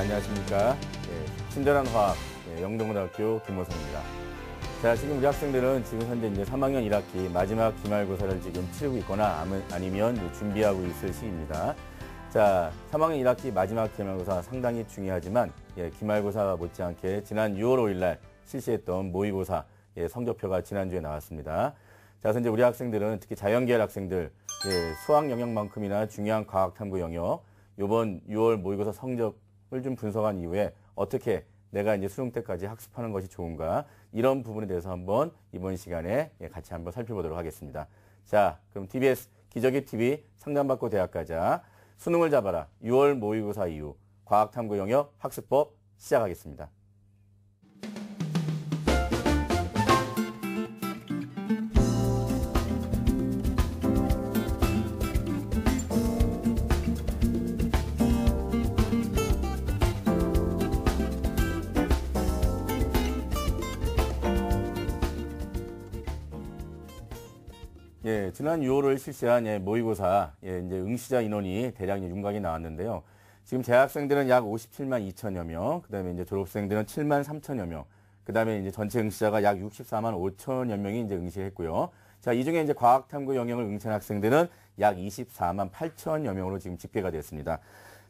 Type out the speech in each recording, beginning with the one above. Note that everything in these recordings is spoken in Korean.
안녕하십니까. 친절한 화학 영동고등학교 김호성입니다. 자, 지금 우리 학생들은 지금 현재 이제 3학년 1학기 마지막 기말고사를 지금 치르고 있거나 아니면 준비하고 있을 시기입니다. 자, 3학년 1학기 마지막 기말고사 상당히 중요하지만 기말고사 못지않게 지난 6월 5일 날 실시했던 모의고사 성적표가 지난주에 나왔습니다. 자, 그래서 이제 우리 학생들은 특히 자연계열 학생들 수학 영역만큼이나 중요한 과학 탐구 영역 이번 6월 모의고사 성적을 좀 분석한 이후에 어떻게 내가 이제 수능 때까지 학습하는 것이 좋은가 이런 부분에 대해서 한번 이번 시간에 같이 한번 살펴보도록 하겠습니다. 자, 그럼 TBS 기저귀 TV 상담받고 대학 가자 수능을 잡아라 6월 모의고사 이후 과학 탐구 영역 학습법 시작하겠습니다. 지난 6월을 실시한 모의고사 이제 응시자 인원이 대략 윤곽이 나왔는데요. 지금 재학생들은 약 57만 2천여 명, 그다음에 이제 졸업생들은 7만 3천여 명, 그다음에 이제 전체 응시자가 약 64만 5천여 명이 이제 응시했고요. 자, 이 중에 이제 과학탐구 영역을 응시한 학생들은 약 24만 8천여 명으로 지금 집계가 됐습니다.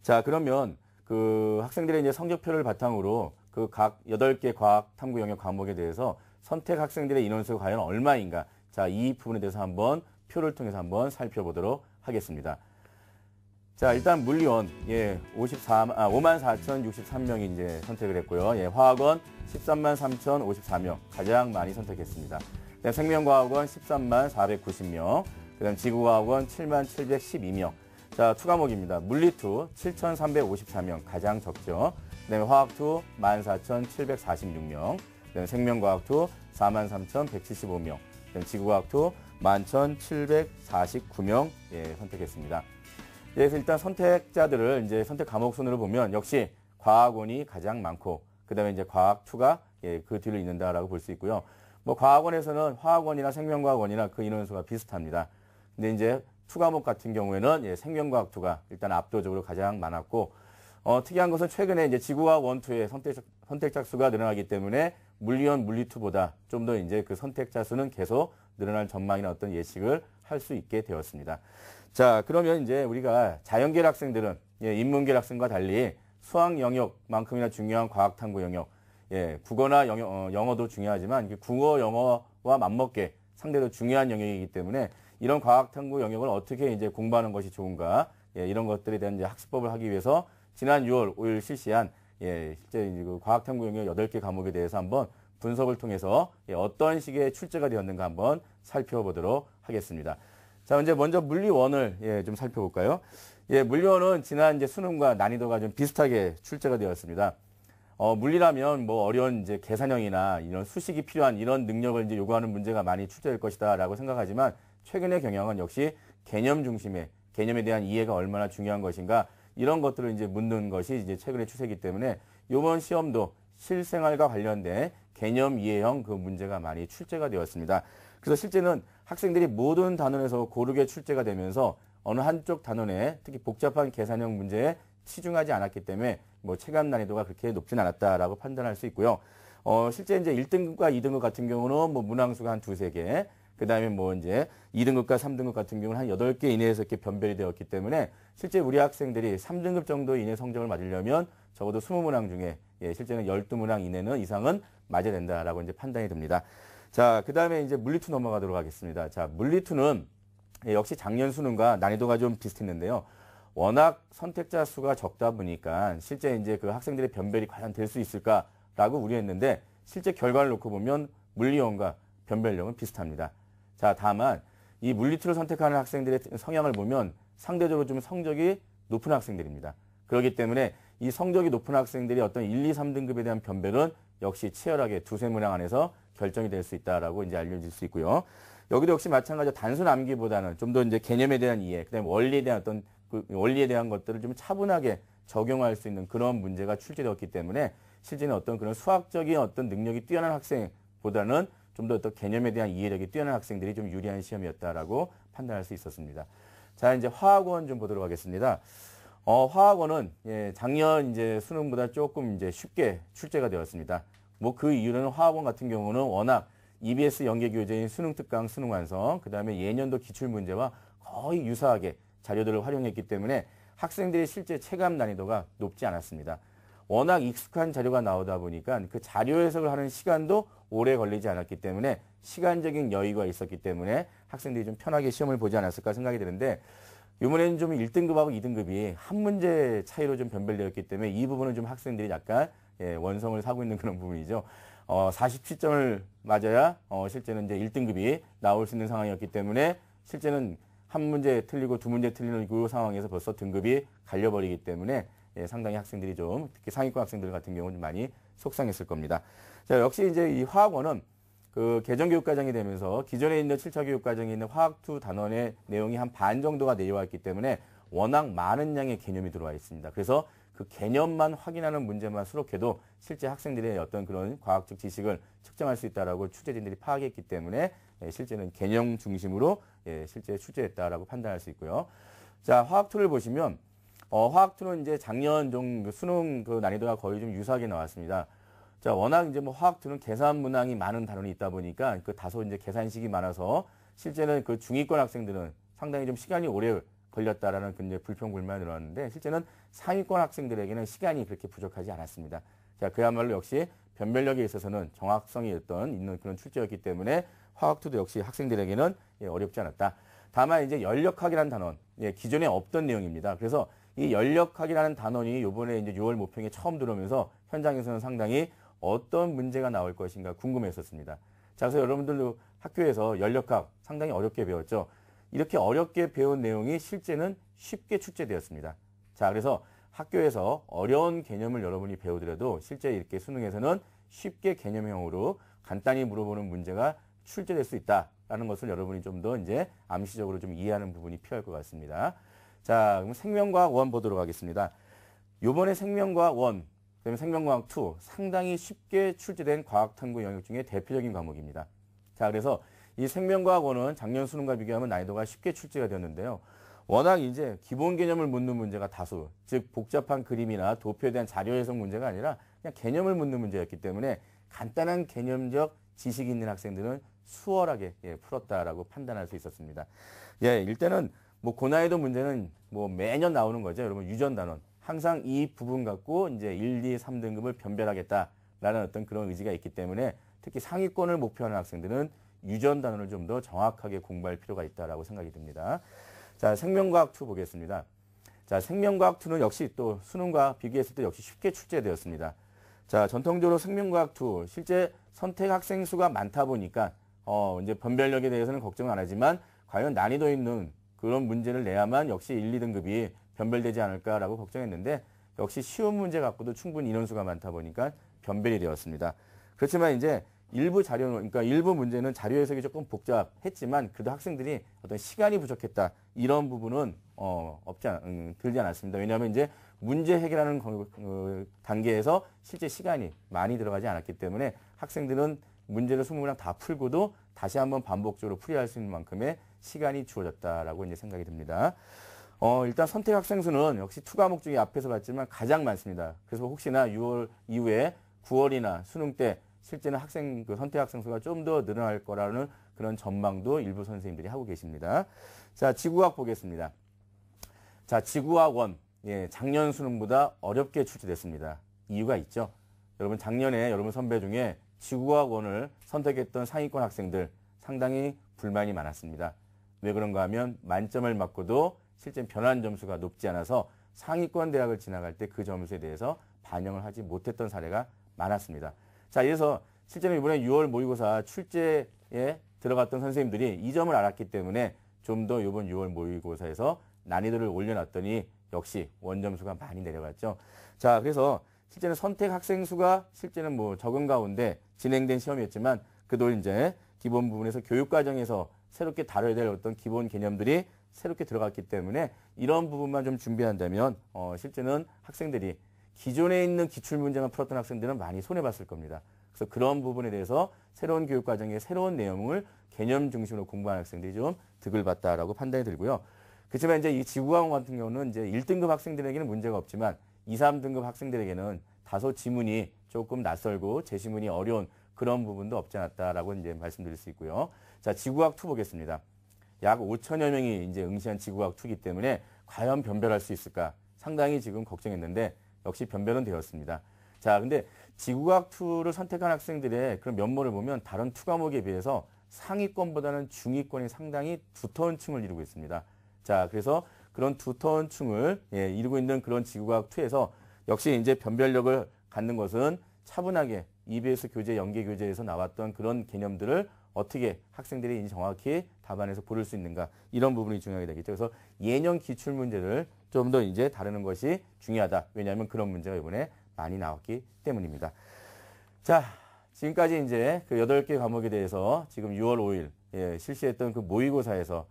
자, 그러면 그 학생들의 이제 성적표를 바탕으로 그 각 8개 과학탐구 영역 과목에 대해서 선택 학생들의 인원수가 과연 얼마인가? 자, 이 부분에 대해서 한번 표를 통해서 한번 살펴보도록 하겠습니다. 자, 일단 물리원 5만 4,063명이 이제 선택을 했고요. 화학원 13만 3,054명 가장 많이 선택했습니다. 그다음 생명과학원 13만 490명, 그다음 지구과학원 7만 712명. 자, 투과목입니다. 물리2 7,354명 가장 적죠. 그다음에 화학2 14,746명, 그다음 생명과학2 43,175명. 지구과학2 11,749명 선택했습니다. 그래서 일단 선택자들을 이제 선택 과목 순으로 보면 역시 과학원이 가장 많고 그다음에 이제 과학2가 그 뒤를 잇는다라고 볼 수 있고요. 뭐 과학원에서는 화학원이나 생명과학원이나 그 인원수가 비슷합니다. 근데 이제 투과목 같은 경우에는 생명과학2가 일단 압도적으로 가장 많았고 특이한 것은 최근에 이제 지구과학 1, 2의 선택자 수가 늘어나기 때문에 물리원, 물리2보다 좀 더 이제 그 선택자 수는 계속 늘어날 전망이나 어떤 예측을 할 수 있게 되었습니다. 자, 그러면 이제 우리가 자연계열 학생들은 인문계열 학생과 달리 수학 영역만큼이나 중요한 과학 탐구 영역, 국어나 영어도 중요하지만 국어, 영어와 맞먹게 상대로 중요한 영역이기 때문에 이런 과학 탐구 영역을 어떻게 이제 공부하는 것이 좋은가, 이런 것들에 대한 이제 학습법을 하기 위해서 지난 6월 5일 실시한 실제 이제 그 과학 탐구 영역 8개 과목에 대해서 한번 분석을 통해서 어떤 식의 출제가 되었는가 한번 살펴보도록 하겠습니다. 자, 이제 먼저 물리1을 좀 살펴볼까요? 물리1은 지난 이제 수능과 난이도가 좀 비슷하게 출제가 되었습니다. 물리라면 뭐 어려운 이제 계산형이나 이런 수식이 필요한 이런 능력을 이제 요구하는 문제가 많이 출제될 것이다라고 생각하지만 최근의 경향은 역시 개념 중심의 개념에 대한 이해가 얼마나 중요한 것인가 이런 것들을 이제 묻는 것이 이제 최근의 추세이기 때문에 이번 시험도 실생활과 관련된 개념 이해형 그 문제가 많이 출제가 되었습니다. 그래서 실제는 학생들이 모든 단원에서 고르게 출제가 되면서 어느 한쪽 단원에 특히 복잡한 계산형 문제에 치중하지 않았기 때문에 뭐 체감 난이도가 그렇게 높진 않았다라고 판단할 수 있고요. 실제 이제 1등급과 2등급 같은 경우는 뭐 문항수가 한 2-3개, 그 다음에 뭐 이제 2등급과 3등급 같은 경우는 한 8개 이내에서 이렇게 변별이 되었기 때문에 실제 우리 학생들이 3등급 정도 이내 성적을 맞으려면 적어도 20문항 중에 실제는 12문항 이내는 이상은 맞아야 된다라고 이제 판단이 됩니다. 자, 그 다음에 이제 물리2 넘어가도록 하겠습니다. 자, 물리2는 역시 작년 수능과 난이도가 좀 비슷했는데요. 워낙 선택자 수가 적다 보니까 실제 이제 그 학생들의 변별이 과연 될 수 있을까라고 우려했는데 실제 결과를 놓고 보면 물리1과 변별력은 비슷합니다. 자, 다만 이 물리2를 선택하는 학생들의 성향을 보면 상대적으로 좀 성적이 높은 학생들입니다. 그렇기 때문에 이 성적이 높은 학생들이 어떤 1, 2, 3등급에 대한 변별은 역시 치열하게 2-3문항 안에서 결정이 될 수 있다라고 이제 알려질 수 있고요. 여기도 역시 마찬가지로 단순 암기보다는 좀 더 이제 개념에 대한 이해, 그다음에 원리에 대한 어떤 그 원리에 대한 것들을 좀 차분하게 적용할 수 있는 그런 문제가 출제되었기 때문에 실제는 어떤 그런 수학적인 어떤 능력이 뛰어난 학생보다는 좀 더 어떤 개념에 대한 이해력이 뛰어난 학생들이 좀 유리한 시험이었다라고 판단할 수 있었습니다. 자, 이제 화학원 좀 보도록 하겠습니다. 화학원은 작년 이제 수능보다 조금 이제 쉽게 출제가 되었습니다. 뭐 그 이유는 화학원 같은 경우는 워낙 EBS 연계 교재인 수능 특강, 수능 완성, 그다음에 예년도 기출 문제와 거의 유사하게 자료들을 활용했기 때문에 학생들의 실제 체감 난이도가 높지 않았습니다. 워낙 익숙한 자료가 나오다 보니까 그 자료 해석을 하는 시간도 오래 걸리지 않았기 때문에 시간적인 여유가 있었기 때문에 학생들이 좀 편하게 시험을 보지 않았을까 생각이 드는데 이번에는 좀 1등급하고 2등급이 한 문제 차이로 좀 변별되었기 때문에 이 부분은 좀 학생들이 약간 원성을 사고 있는 그런 부분이죠. 47점을 맞아야 실제는 이제 1등급이 나올 수 있는 상황이었기 때문에 실제는 한 문제 틀리고 두 문제 틀리는 그 상황에서 벌써 등급이 갈려버리기 때문에 상당히 학생들이 좀 특히 상위권 학생들 같은 경우는 많이 속상했을 겁니다. 자, 역시 이제 이 화학원은 그 개정교육과정이 되면서 기존에 있는 7차 교육과정에 있는 화학2 단원의 내용이 한 반 정도가 내려왔기 때문에 워낙 많은 양의 개념이 들어와 있습니다. 그래서 그 개념만 확인하는 문제만 수록해도 실제 학생들의 어떤 그런 과학적 지식을 측정할 수 있다라고 취재진들이 파악했기 때문에 실제는 개념 중심으로 실제 출제했다라고 판단할 수 있고요. 자, 화학2를 보시면 화학2는 이제 작년 좀 수능 그 난이도가 거의 좀 유사하게 나왔습니다. 자, 워낙 이제 뭐 화학2는 계산 문항이 많은 단원이 있다 보니까 그 다소 이제 계산식이 많아서 실제는 그 중위권 학생들은 상당히 좀 시간이 오래 걸렸다라는 그 이제 불평 불만이 늘어났는데 실제는 상위권 학생들에게는 시간이 그렇게 부족하지 않았습니다. 자, 그야말로 역시 변별력에 있어서는 정확성이 있는 그런 출제였기 때문에 화학2도 역시 학생들에게는 어렵지 않았다. 다만 이제 연력학이라는 단원, 기존에 없던 내용입니다. 그래서 이 연력학이라는 단원이 이번에 이제 6월 모평에 처음 들어오면서 현장에서는 상당히 어떤 문제가 나올 것인가 궁금했었습니다. 자, 그래서 여러분들도 학교에서 연력학 상당히 어렵게 배웠죠. 이렇게 어렵게 배운 내용이 실제는 쉽게 출제되었습니다. 자, 그래서 학교에서 어려운 개념을 여러분이 배우더라도 실제 이렇게 수능에서는 쉽게 개념형으로 간단히 물어보는 문제가 출제될 수 있다라는 것을 여러분이 좀 더 이제 암시적으로 좀 이해하는 부분이 필요할 것 같습니다. 자, 그럼 생명과학 1 보도록 하겠습니다. 요번에 생명과학 1, 그다음에 생명과학 2 상당히 쉽게 출제된 과학탐구 영역 중에 대표적인 과목입니다. 자, 그래서 이 생명과학 1은 작년 수능과 비교하면 난이도가 쉽게 출제가 되었는데요. 워낙 이제 기본 개념을 묻는 문제가 다수, 즉 복잡한 그림이나 도표에 대한 자료 해석 문제가 아니라 그냥 개념을 묻는 문제였기 때문에 간단한 개념적 지식이 있는 학생들은 수월하게 풀었다라고 판단할 수 있었습니다. 일단은 뭐 고난이도 문제는 뭐 매년 나오는 거죠. 여러분 유전 단원. 항상 이 부분 갖고 이제 1, 2, 3등급을 변별하겠다라는 어떤 그런 의지가 있기 때문에 특히 상위권을 목표하는 학생들은 유전 단원을 좀 더 정확하게 공부할 필요가 있다라고 생각이 듭니다. 자, 생명과학 2 보겠습니다. 자, 생명과학 2는 역시 또 수능과 비교했을 때 역시 쉽게 출제되었습니다. 자, 전통적으로 생명과학 2 실제 선택 학생 수가 많다 보니까 이제 변별력에 대해서는 걱정은 안 하지만 과연 난이도 있는 그런 문제를 내야만 역시 1, 2등급이 변별되지 않을까라고 걱정했는데 역시 쉬운 문제 갖고도 충분히 인원수가 많다 보니까 변별이 되었습니다. 그렇지만 이제 일부 자료는, 그러니까 일부 문제는 자료 해석이 조금 복잡했지만 그래도 학생들이 어떤 시간이 부족했다. 이런 부분은 들지 않았습니다. 왜냐하면 이제 문제 해결하는 단계에서 실제 시간이 많이 들어가지 않았기 때문에 학생들은 문제를 20문항 다 풀고도 다시 한번 반복적으로 풀이할 수 있는 만큼의 시간이 주어졌다라고 이제 생각이 듭니다. 일단 선택 학생 수는 역시 2과목 중에 앞에서 봤지만 가장 많습니다. 그래서 혹시나 6월 이후에 9월이나 수능 때 실제는 선택 학생 수가 좀 더 늘어날 거라는 그런 전망도 일부 선생님들이 하고 계십니다. 자, 지구과학 보겠습니다. 자, 지구과학 1. 작년 수능보다 어렵게 출제됐습니다. 이유가 있죠. 여러분 작년에 여러분 선배 중에 지구과학 1을 선택했던 상위권 학생들 상당히 불만이 많았습니다. 왜 그런가 하면 만점을 맞고도 실제 변환 점수가 높지 않아서 상위권 대학을 지나갈 때 그 점수에 대해서 반영을 하지 못했던 사례가 많았습니다. 자, 그래서 실제로 이번에 6월 모의고사 출제에 들어갔던 선생님들이 이 점을 알았기 때문에 좀 더 이번 6월 모의고사에서 난이도를 올려놨더니 역시 원점수가 많이 내려갔죠. 자, 그래서 실제는 선택 학생 수가 실제는 뭐 적은 가운데 진행된 시험이었지만 그도 이제 기본 부분에서 교육과정에서 새롭게 다뤄야 될 어떤 기본 개념들이 새롭게 들어갔기 때문에 이런 부분만 좀 준비한다면 실제는 학생들이 기존에 있는 기출문제만 풀었던 학생들은 많이 손해봤을 겁니다. 그래서 그런 부분에 대해서 새로운 교육과정의 새로운 내용을 개념 중심으로 공부하는 학생들이 좀 득을 봤다라고 판단이 들고요. 그렇지만 이제 이 지구과목 같은 경우는 이제 1등급 학생들에게는 문제가 없지만 2, 3등급 학생들에게는 다소 지문이 조금 낯설고 제시문이 어려운 그런 부분도 없지 않았다라고 이제 말씀드릴 수 있고요. 자, 지구과학 2 보겠습니다. 약 5천여 명이 이제 응시한 지구과학 2이기 때문에 과연 변별할 수 있을까? 상당히 지금 걱정했는데 역시 변별은 되었습니다. 자, 근데 지구과학 2를 선택한 학생들의 그런 면모를 보면 다른 2 과목에 비해서 상위권보다는 중위권이 상당히 두터운 층을 이루고 있습니다. 자, 그래서 그런 두터운 층을 이루고 있는 그런 지구과학 2에서 역시 이제 변별력을 갖는 것은 차분하게 EBS 교재, 연계 교재에서 나왔던 그런 개념들을 어떻게 학생들이 정확히 답안에서 고를 수 있는가 이런 부분이 중요하게 되겠죠. 그래서 예년 기출 문제를 좀 더 이제 다루는 것이 중요하다. 왜냐하면 그런 문제가 이번에 많이 나왔기 때문입니다. 자, 지금까지 이제 그 8개 과목에 대해서 지금 6월 5일 실시했던 그 모의고사에서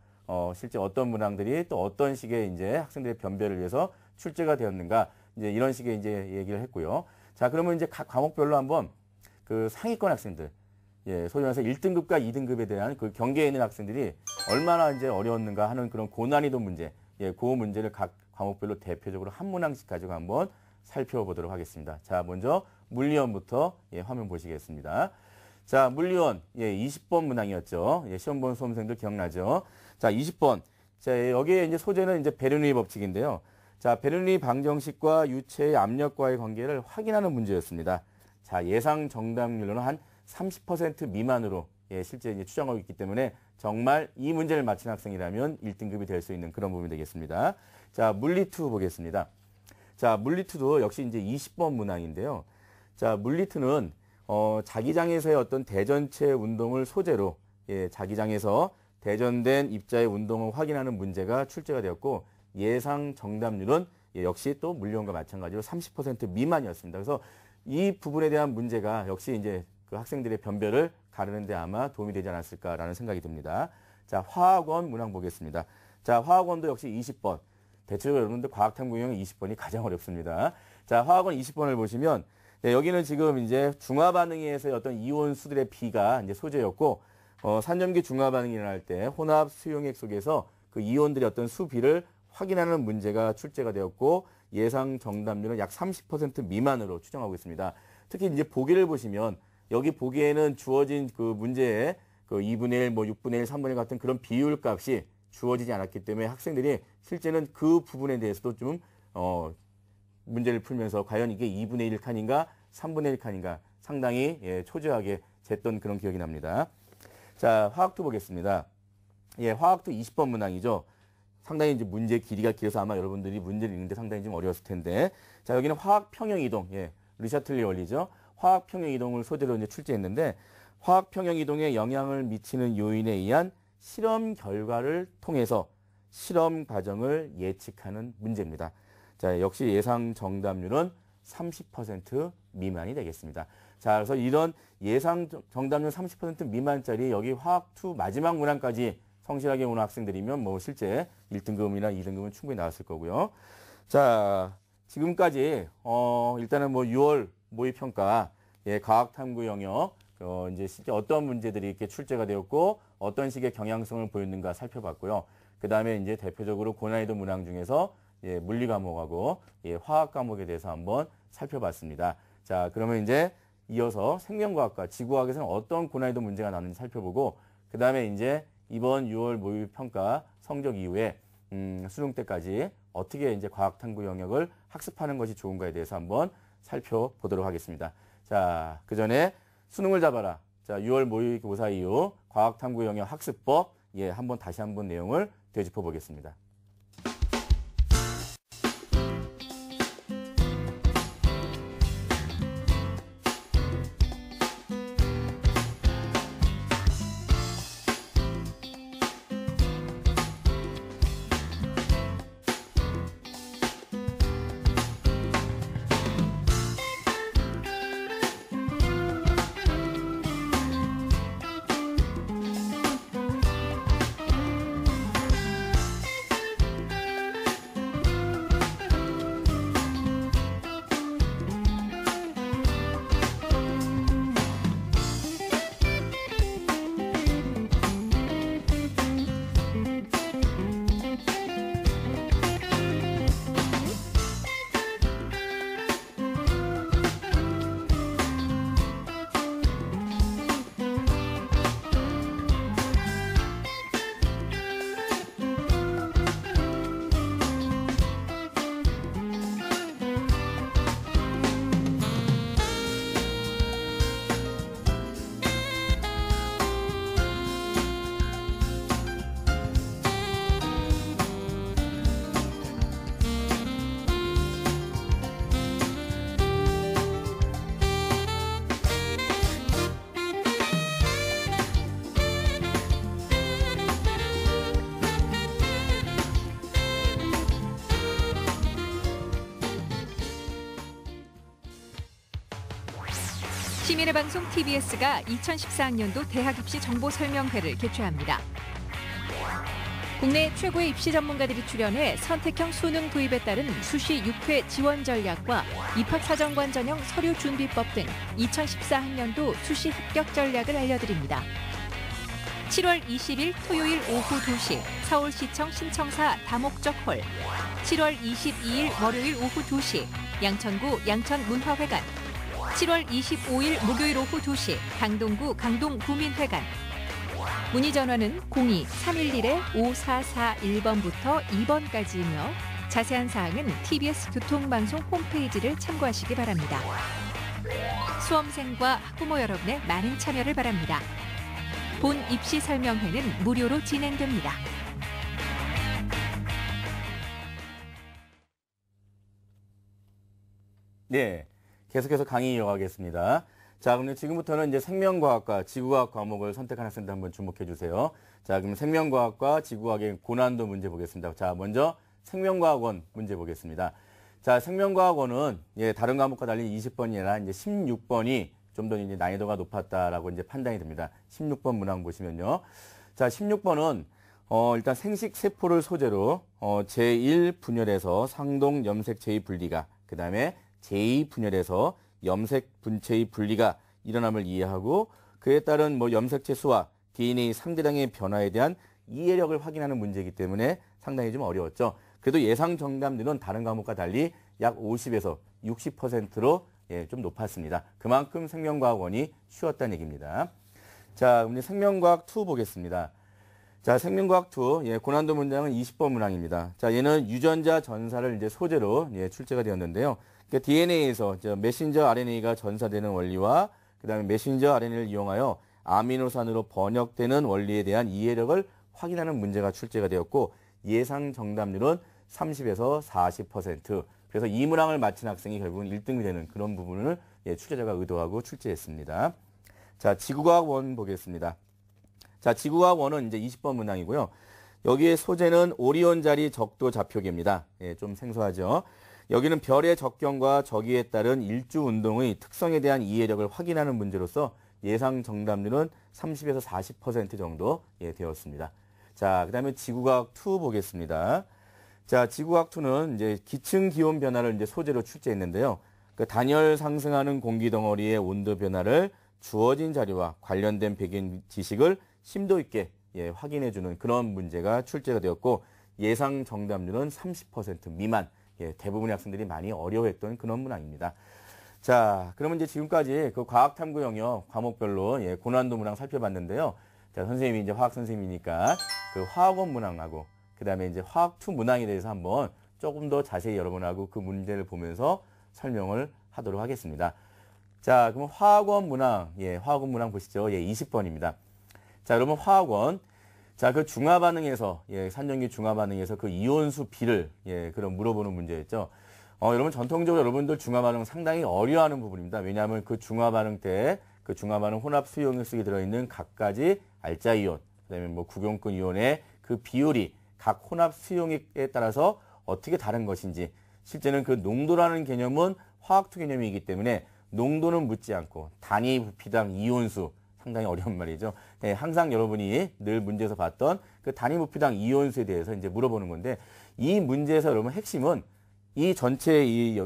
실제 어떤 문항들이 또 어떤 식의 이제 학생들의 변별을 위해서 출제가 되었는가 이제 이런 식의 이제 얘기를 했고요. 자, 그러면 이제 각 과목별로 한번 그 상위권 학생들, 소위 말해서 1등급과 2등급에 대한 그 경계에 있는 학생들이 얼마나 이제 어려웠는가 하는 그런 고난이도 문제, 그 문제를 각 과목별로 대표적으로 한 문항씩 가지고 한번 살펴보도록 하겠습니다. 자, 먼저 물리원부터 화면 보시겠습니다. 자, 물리원 20번 문항이었죠. 시험 본 수험생들 기억나죠? 자, 20번. 자, 여기에 이제 소재는 이제 베르누이 법칙인데요. 자, 베르누이 방정식과 유체의 압력과의 관계를 확인하는 문제였습니다. 자, 예상 정답률로는 한 30% 미만으로 실제 이제 추정하고 있기 때문에 정말 이 문제를 맞힌 학생이라면 1등급이 될 수 있는 그런 부분이 되겠습니다. 자, 물리2 보겠습니다. 자, 물리2도 역시 이제 20번 문항인데요. 자, 물리2는 자기장에서의 어떤 대전체 운동을 소재로 자기장에서 대전된 입자의 운동을 확인하는 문제가 출제가 되었고 예상 정답률은 역시 또 물리원과 마찬가지로 30% 미만이었습니다. 그래서 이 부분에 대한 문제가 역시 이제 그 학생들의 변별을 가르는 데 아마 도움이 되지 않았을까라는 생각이 듭니다. 자, 화학원 문항 보겠습니다. 자, 화학원도 역시 20번. 대체적으로 여러분들 과학탐구 유형 20번이 가장 어렵습니다. 자, 화학원 20번을 보시면 여기는 지금 이제 중화 반응에서의 어떤 이온 수들의 비가 이제 소재였고 산염기 중화 반응이 일어날 때 혼합 수용액 속에서 그 이온들의 어떤 수비를 확인하는 문제가 출제가 되었고 예상 정답률은 약 30% 미만으로 추정하고 있습니다. 특히 이제 보기를 보시면 여기 보기에는 주어진 그 문제에 그 2분의 1, 뭐 6분의 1, 3분의 1 같은 그런 비율 값이 주어지지 않았기 때문에 학생들이 실제는 그 부분에 대해서도 좀 문제를 풀면서 과연 이게 2분의 1 칸인가 3분의 1 칸인가 상당히 초조하게 쟀던 그런 기억이 납니다. 자, 화학도 보겠습니다. 화학도 20번 문항이죠. 상당히 이제 문제 길이가 길어서 아마 여러분들이 문제를 읽는데 상당히 좀 어려웠을 텐데. 자, 여기는 화학 평형 이동, 르샤틀리 원리죠. 화학 평형 이동을 소재로 이제 출제했는데 화학 평형 이동에 영향을 미치는 요인에 의한 실험 결과를 통해서 실험 과정을 예측하는 문제입니다. 자, 역시 예상 정답률은 30% 미만이 되겠습니다. 자, 그래서 이런 예상 정답률 30% 미만짜리 여기 화학2 마지막 문항까지 성실하게 오는 학생들이면 뭐 실제 1등급이나 2등급은 충분히 나왔을 거고요. 자, 지금까지 일단은 뭐 6월 모의평가 과학탐구 영역 이제 실제 어떤 문제들이 이렇게 출제가 되었고 어떤 식의 경향성을 보였는가 살펴봤고요. 그 다음에 이제 대표적으로 고난이도 문항 중에서 물리 과목하고 화학 과목에 대해서 한번 살펴봤습니다. 자, 그러면 이제 이어서 생명과학과 지구과학에서는 어떤 고난이도 문제가 나오는지 살펴보고 그 다음에 이제 이번 6월 모의평가 성적 이후에 수능 때까지 어떻게 이제 과학탐구 영역을 학습하는 것이 좋은가에 대해서 한번 살펴보도록 하겠습니다. 자, 그 전에 수능을 잡아라. 자, 6월 모의고사 이후 과학탐구 영역 학습법 다시 한번 내용을 되짚어 보겠습니다. 시민의 방송 TBS가 2014학년도 대학 입시 정보 설명회를 개최합니다. 국내 최고의 입시 전문가들이 출연해 선택형 수능 도입에 따른 수시 6회 지원 전략과 입학사정관 전형 서류 준비법 등 2014학년도 수시 합격 전략을 알려드립니다. 7월 20일 토요일 오후 2시 서울시청 신청사 다목적 홀, 7월 22일 월요일 오후 2시 양천구 양천문화회관, 7월 25일 목요일 오후 2시 강동구 강동구민회관. 문의 전화는 02-311-5441번부터 2번까지이며 자세한 사항은 TBS 교통방송 홈페이지를 참고하시기 바랍니다. 수험생과 학부모 여러분의 많은 참여를 바랍니다. 본 입시 설명회는 무료로 진행됩니다. 네, 계속해서 강의 이어가겠습니다. 자, 그럼 지금부터는 이제 생명과학과 지구과학 과목을 선택한 학생들 한번 주목해 주세요. 자, 그럼 생명과학과 지구과학의 고난도 문제 보겠습니다. 자, 먼저 생명과학원 문제 보겠습니다. 자, 생명과학원은 다른 과목과 달리 20번이 아니라 이제 16번이 좀 더 이제 난이도가 높았다라고 이제 판단이 됩니다. 16번 문항 보시면요. 자, 16번은 일단 생식 세포를 소재로 제1 분열에서 상동 염색 제2 분리가, 그다음에 제2 분열에서 염색 분체의 분리가 일어남을 이해하고 그에 따른 염색체 수와 DNA 상대량의 변화에 대한 이해력을 확인하는 문제이기 때문에 상당히 좀 어려웠죠. 그래도 예상 정답률은 다른 과목과 달리 약 50에서 60%로 좀 높았습니다. 그만큼 생명과학원이 쉬웠다는 얘기입니다. 자, 그럼 생명과학 2 보겠습니다. 자, 생명과학 2, 고난도 문장은 20번 문항입니다. 자, 얘는 유전자 전사를 이제 소재로 출제가 되었는데요. 그러니까 DNA에서 메신저 RNA가 전사되는 원리와 그다음에 메신저 RNA를 이용하여 아미노산으로 번역되는 원리에 대한 이해력을 확인하는 문제가 출제가 되었고 예상 정답률은 30에서 40%. 그래서 이 문항을 마친 학생이 결국은 1등이 되는 그런 부분을 출제자가 의도하고 출제했습니다. 자, 지구과학 1 보겠습니다. 자, 지구과학 1은 이제 20번 문항이고요. 여기에 소재는 오리온 자리 적도 좌표계입니다. 좀 생소하죠. 여기는 별의 적경과 저기에 따른 일주 운동의 특성에 대한 이해력을 확인하는 문제로서 예상 정답률은 30에서 40% 정도 되었습니다. 자, 그다음에 지구과학 2 보겠습니다. 자, 지구과학 2는 이제 기층 기온 변화를 이제 소재로 출제했는데요. 그 단열 상승하는 공기 덩어리의 온도 변화를 주어진 자료와 관련된 배경 지식을 심도 있게 확인해주는 그런 문제가 출제가 되었고 예상 정답률은 30% 미만. 대부분의 학생들이 많이 어려워했던 그런 문항입니다. 자, 그러면 이제 지금까지 그 과학탐구 영역 과목별로 고난도 문항 살펴봤는데요. 자, 선생님이 이제 화학 선생님이니까 그 화학원 문항하고 그다음에 이제 화학 2 문항에 대해서 한번 조금 더 자세히 여러분하고 그 문제를 보면서 설명을 하도록 하겠습니다. 자, 그러면 화학원 문항, 화학원 문항 보시죠. 20번입니다. 자, 여러분 화학원. 자, 그 중화 반응에서, 산전기 중화 반응에서 그 이온수 비를, 그런 물어보는 문제였죠. 여러분 전통적으로 여러분들 중화 반응 상당히 어려워하는 부분입니다. 왜냐하면 그 중화 반응 때 그 중화 반응 혼합 수용액속에 들어있는 각가지 알자 이온, 그다음에 구경권 이온의 그 비율이 각 혼합 수용액에 따라서 어떻게 다른 것인지, 실제는 그 농도라는 개념은 화학투 개념이기 때문에 농도는 묻지 않고 단위 부피당 이온수, 상당히 어려운 말이죠. 항상 여러분이 늘 문제에서 봤던 그 단위 부피당 이온수에 대해서 이제 물어보는 건데 이 문제에서 여러분 핵심은 이 전체 이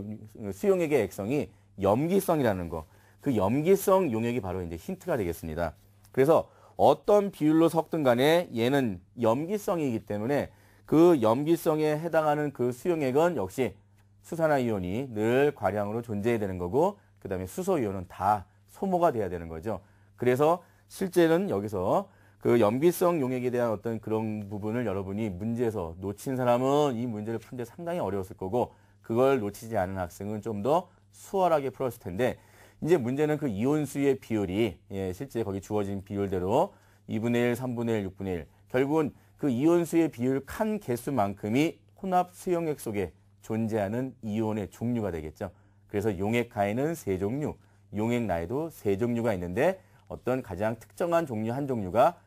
수용액의 액성이 염기성이라는 거. 그 염기성 용액이 바로 이제 힌트가 되겠습니다. 그래서 어떤 비율로 섞든 간에 얘는 염기성이기 때문에 그 염기성에 해당하는 그 수용액은 역시 수산화이온이 늘 과량으로 존재해야 되는 거고 그다음에 수소이온은 다 소모가 돼야 되는 거죠. 그래서 실제는 여기서 그 염기성 용액에 대한 어떤 그런 부분을 여러분이 문제에서 놓친 사람은 이 문제를 푸는데 상당히 어려웠을 거고 그걸 놓치지 않은 학생은 좀 더 수월하게 풀었을 텐데 이제 문제는 그 이온수의 비율이 실제 거기 주어진 비율대로 2분의 1, 3분의 1, 6분의 1 결국은 그 이온수의 비율 칸 개수만큼이 혼합 수용액 속에 존재하는 이온의 종류가 되겠죠. 그래서 용액 가에는 3종류, 용액 나에도 3종류가 있는데 어떤 가장 특정한 종류 한 종류가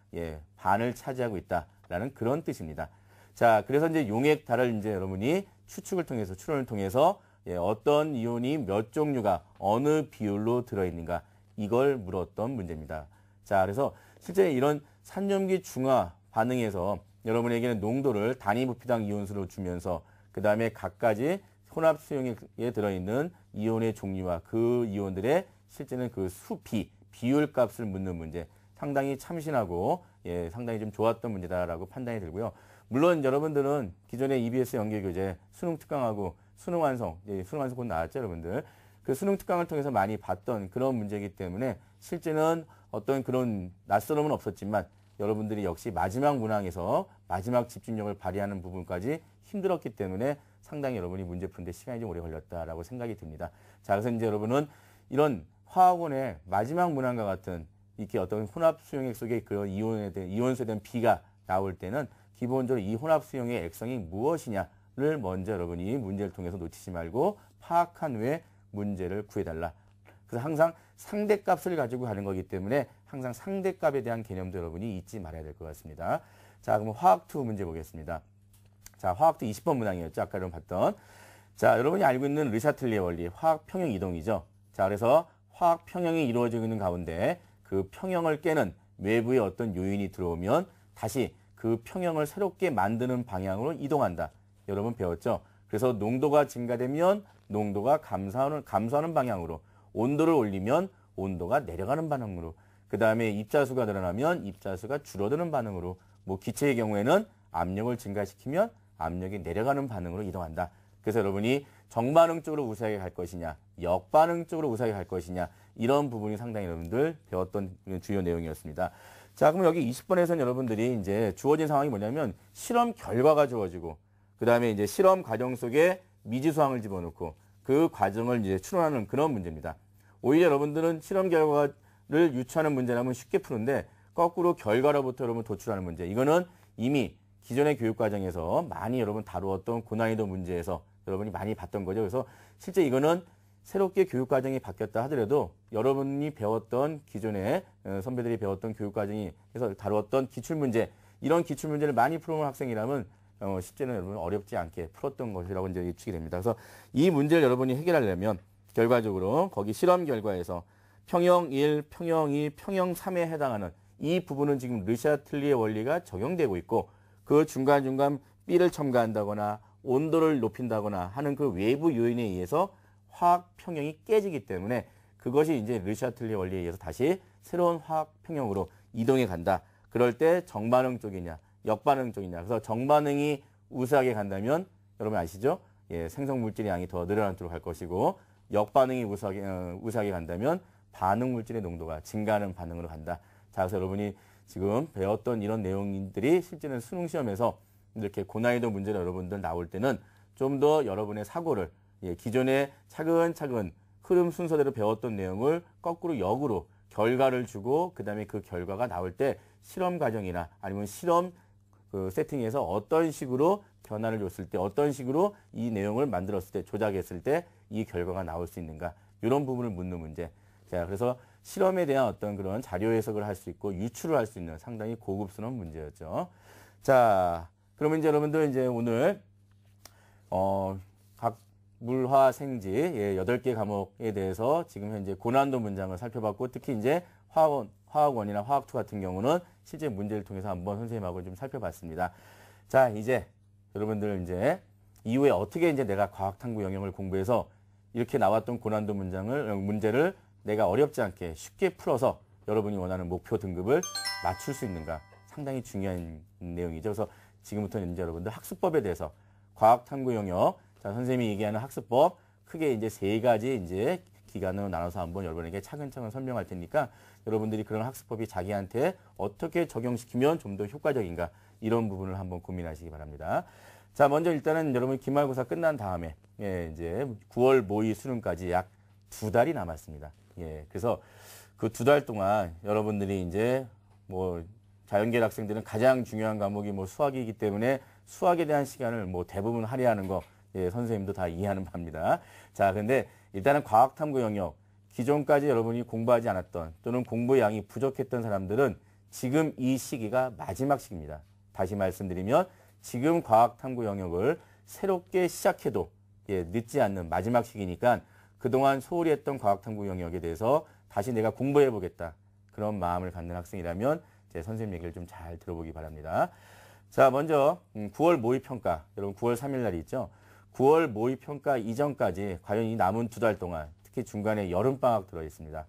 반을 차지하고 있다라는 그런 뜻입니다. 자, 그래서 이제 용액 달을 이제 여러분이 추측을 통해서 추론을 통해서 어떤 이온이 몇 종류가 어느 비율로 들어있는가 이걸 물었던 문제입니다. 자, 그래서 실제 이런 산염기 중화 반응에서 여러분에게는 농도를 단위 부피당 이온수로 주면서 그 다음에 각가지 혼합 수용에 들어있는 이온의 종류와 그 이온들의 실제는 그 수비, 비율 값을 묻는 문제. 상당히 참신하고 예, 상당히 좀 좋았던 문제다라고 판단이 들고요. 물론 여러분들은 기존의 EBS 연계교재 수능 특강하고 수능 완성, 예, 수능 완성 곧 나왔죠, 여러분들. 그 수능 특강을 통해서 많이 봤던 그런 문제이기 때문에 실제는 어떤 그런 낯설음은 없었지만 여러분들이 역시 마지막 문항에서 마지막 집중력을 발휘하는 부분까지 힘들었기 때문에 상당히 여러분이 문제 푸는데 시간이 좀 오래 걸렸다라고 생각이 듭니다. 자, 그래서 이제 여러분은 이런 화학원의 마지막 문항과 같은 이렇게 어떤 혼합 수용액 속에 그런 이온수에 대한 비가 나올 때는 기본적으로 이 혼합 수용의 액성이 무엇이냐를 먼저 여러분이 문제를 통해서 놓치지 말고 파악한 후에 문제를 구해달라. 그래서 항상 상대값을 가지고 가는 거기 때문에 항상 상대값에 대한 개념도 여러분이 잊지 말아야 될 것 같습니다. 자, 그럼 화학2 문제 보겠습니다. 자, 화학2 20번 문항이었죠. 아까 여러분 봤던. 자, 여러분이 알고 있는 르샤틀리에 원리, 화학 평형 이동이죠. 자, 그래서 화학 평형이 이루어지고 있는 가운데 그 평형을 깨는 외부의 어떤 요인이 들어오면 다시 그 평형을 새롭게 만드는 방향으로 이동한다. 여러분 배웠죠? 그래서 농도가 증가되면 농도가 감소하는 방향으로, 온도를 올리면 온도가 내려가는 반응으로, 그 다음에 입자수가 늘어나면 입자수가 줄어드는 반응으로, 뭐 기체의 경우에는 압력을 증가시키면 압력이 내려가는 반응으로 이동한다. 그래서 여러분이 정반응 쪽으로 우세하게 갈 것이냐, 역반응 쪽으로 우세하게 갈 것이냐, 이런 부분이 상당히 여러분들 배웠던 주요 내용이었습니다. 자, 그럼 여기 20번에서는 여러분들이 이제 주어진 상황이 뭐냐면 실험 결과가 주어지고, 그 다음에 이제 실험 과정 속에 미지수항을 집어넣고 그 과정을 이제 추론하는 그런 문제입니다. 오히려 여러분들은 실험 결과를 유추하는 문제라면 쉽게 푸는데 거꾸로 결과로부터 여러분 도출하는 문제. 이거는 이미 기존의 교육 과정에서 많이 여러분 다루었던 고난이도 문제에서 여러분이 많이 봤던 거죠. 그래서 실제 이거는 새롭게 교육 과정이 바뀌었다 하더라도 여러분이 배웠던 기존에 선배들이 배웠던 교육 과정에서 다루었던 기출문제, 이런 기출문제를 많이 풀어온 학생이라면 실제는 여러분 어렵지 않게 풀었던 것이라고 이제 예측이 됩니다. 그래서 이 문제를 여러분이 해결하려면 결과적으로 거기 실험 결과에서 평형 1, 평형 2, 평형 3에 해당하는 이 부분은 지금 르샤틀리의 원리가 적용되고 있고 그 중간중간 B를 첨가한다거나 온도를 높인다거나 하는 그 외부 요인에 의해서 화학 평형이 깨지기 때문에 그것이 이제 르샤틀리 원리에 의해서 다시 새로운 화학 평형으로 이동해 간다. 그럴 때 정반응 쪽이냐, 역반응 쪽이냐. 그래서 정반응이 우세하게 간다면 여러분 아시죠? 예, 생성 물질의 양이 더 늘어난 쪽으로 갈 것이고 역반응이 우세하게 간다면 반응 물질의 농도가 증가하는 반응으로 간다. 자, 그래서 여러분이 지금 배웠던 이런 내용들이 실제는 수능 시험에서 이렇게 고난이도 문제로 여러분들 나올 때는 좀 더 여러분의 사고를 기존에 차근차근 흐름 순서대로 배웠던 내용을 거꾸로 역으로 결과를 주고 그다음에 그 결과가 나올 때 실험 과정이나 아니면 실험 그 세팅에서 어떤 식으로 변화를 줬을 때 어떤 식으로 이 내용을 만들었을 때 조작했을 때 이 결과가 나올 수 있는가 이런 부분을 묻는 문제. 자, 그래서 실험에 대한 어떤 그런 자료 해석을 할 수 있고 유추를 할 수 있는 상당히 고급스러운 문제였죠. 자, 그러면 이제 여러분들 이제 오늘 각 물화 생지 8개 과목에 대해서 지금 현재 고난도 문장을 살펴봤고 특히 이제 화학원이나 화학2 같은 경우는 실제 문제를 통해서 한번 선생님하고 좀 살펴봤습니다. 자, 이제 여러분들 이제 이후에 어떻게 이제 내가 과학탐구 영역을 공부해서 이렇게 나왔던 고난도 문제를 내가 어렵지 않게 쉽게 풀어서 여러분이 원하는 목표 등급을 맞출 수 있는가 상당히 중요한 내용이죠. 그래서 지금부터는 이제 여러분들 학습법에 대해서 과학탐구 영역, 자, 선생님이 얘기하는 학습법 크게 이제 3가지 이제 기간으로 나눠서 한번 여러분에게 차근차근 설명할 테니까 여러분들이 그런 학습법이 자기한테 어떻게 적용시키면 좀 더 효과적인가 이런 부분을 한번 고민하시기 바랍니다. 자, 먼저 일단은 여러분 기말고사 끝난 다음에 이제 9월 모의 수능까지 약 2달이 남았습니다. 그래서 그 2달 동안 여러분들이 이제 뭐 자연계열 학생들은 가장 중요한 과목이 뭐 수학이기 때문에 수학에 대한 시간을 뭐 대부분 할애하는 거 선생님도 다 이해하는 바입니다. 자, 근데 일단은 과학탐구 영역 기존까지 여러분이 공부하지 않았던 또는 공부의 양이 부족했던 사람들은 지금 이 시기가 마지막 시기입니다. 다시 말씀드리면 지금 과학탐구 영역을 새롭게 시작해도 늦지 않는 마지막 시기니까 그동안 소홀히 했던 과학탐구 영역에 대해서 다시 내가 공부해 보겠다. 그런 마음을 갖는 학생이라면 제 선생님 얘기를 좀 잘 들어보기 바랍니다. 자, 먼저 9월 모의평가, 여러분 9월 3일 날이 있죠. 9월 모의평가 이전까지 과연 이 남은 2달 동안 특히 중간에 여름방학 들어있습니다.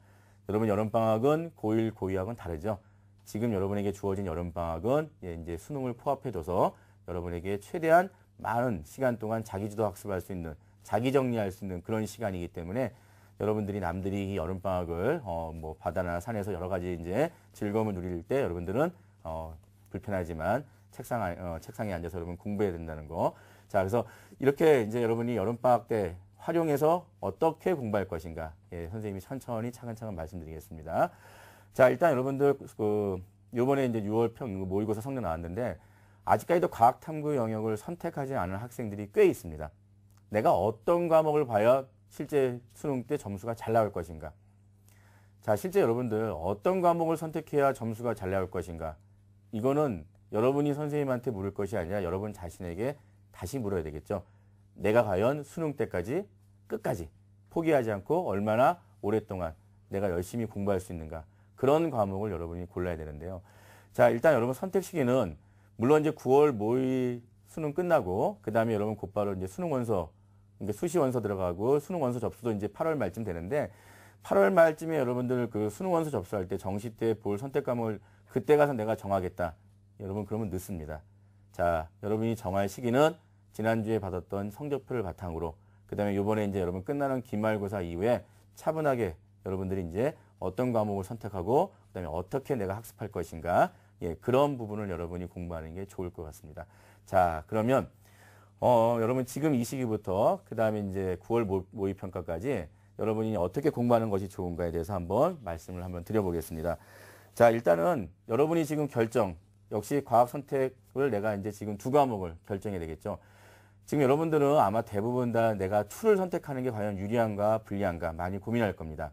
여러분 여름방학은 고1, 고2하고는 다르죠. 지금 여러분에게 주어진 여름방학은 이제 수능을 포함해줘서 여러분에게 최대한 많은 시간 동안 자기주도 학습할 수 있는, 자기 정리할 수 있는 그런 시간이기 때문에 여러분들이 남들이 이 여름방학을 뭐 바다나 산에서 여러 가지 이제 즐거움을 누릴 때 여러분들은 불편하지만 책상에 앉아서 여러분 공부해야 된다는 거. 자, 그래서 이렇게 이제 여러분이 여름방학 때 활용해서 어떻게 공부할 것인가. 예, 선생님이 천천히 차근차근 말씀드리겠습니다. 자, 일단 여러분들 요번에 이제 6월 모의고사 성적 나왔는데 아직까지도 과학탐구 영역을 선택하지 않은 학생들이 꽤 있습니다. 내가 어떤 과목을 봐야 실제 수능 때 점수가 잘 나올 것인가. 자, 실제 여러분들 어떤 과목을 선택해야 점수가 잘 나올 것인가. 이거는 여러분이 선생님한테 물을 것이 아니라 여러분 자신에게 다시 물어야 되겠죠. 내가 과연 수능 때까지 끝까지 포기하지 않고 얼마나 오랫동안 내가 열심히 공부할 수 있는가. 그런 과목을 여러분이 골라야 되는데요. 자, 일단 여러분 선택 시기는 물론 이제 9월 모의 수능 끝나고 그 다음에 여러분 곧바로 이제 수능 원서, 그러니까 수시 원서 들어가고 수능 원서 접수도 이제 8월 말쯤 되는데 8월 말쯤에 여러분들 그 수능 원서 접수할 때 정시 때 볼 선택 과목을 그때 가서 내가 정하겠다. 여러분 그러면 늦습니다. 자, 여러분이 정할 시기는 지난주에 받았던 성적표를 바탕으로 그 다음에 요번에 이제 여러분 끝나는 기말고사 이후에 차분하게 여러분들이 이제 어떤 과목을 선택하고 그 다음에 어떻게 내가 학습할 것인가. 예, 그런 부분을 여러분이 공부하는 게 좋을 것 같습니다. 자, 그러면 여러분 지금 이 시기부터 그 다음에 이제 9월 모의평가까지 여러분이 어떻게 공부하는 것이 좋은가에 대해서 한번 말씀을 한번 드려보겠습니다. 자, 일단은 여러분이 지금 역시 과학 선택을 내가 이제 지금 2과목을 결정해야 되겠죠. 지금 여러분들은 아마 대부분 다 내가 2를 선택하는 게 과연 유리한가 불리한가 많이 고민할 겁니다.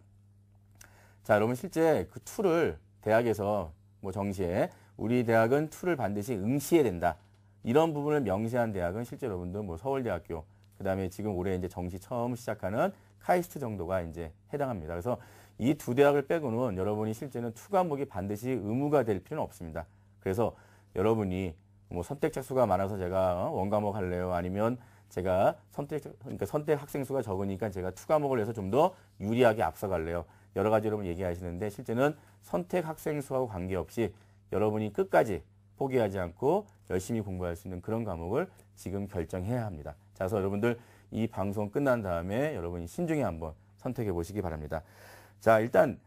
자, 여러분 실제 그 2를 대학에서 뭐 정시에 우리 대학은 2를 반드시 응시해야 된다. 이런 부분을 명시한 대학은 실제 여러분들 뭐 서울대학교, 그 다음에 지금 올해 이제 정시 처음 시작하는 카이스트 정도가 이제 해당합니다. 그래서 이 2 대학을 빼고는 여러분이 실제는 2 과목이 반드시 의무가 될 필요는 없습니다. 그래서 여러분이 뭐 선택자 수가 많아서 제가 원과목 할래요? 아니면 제가 선택 학생 수가 적으니까 제가 2 과목을 해서 좀 더 유리하게 앞서갈래요? 여러 가지 여러분 얘기하시는데 실제는 선택 학생 수하고 관계없이 여러분이 끝까지 포기하지 않고 열심히 공부할 수 있는 그런 과목을 지금 결정해야 합니다. 자, 그래서 여러분들 이 방송 끝난 다음에 여러분이 신중히 한번 선택해 보시기 바랍니다. 자, 일단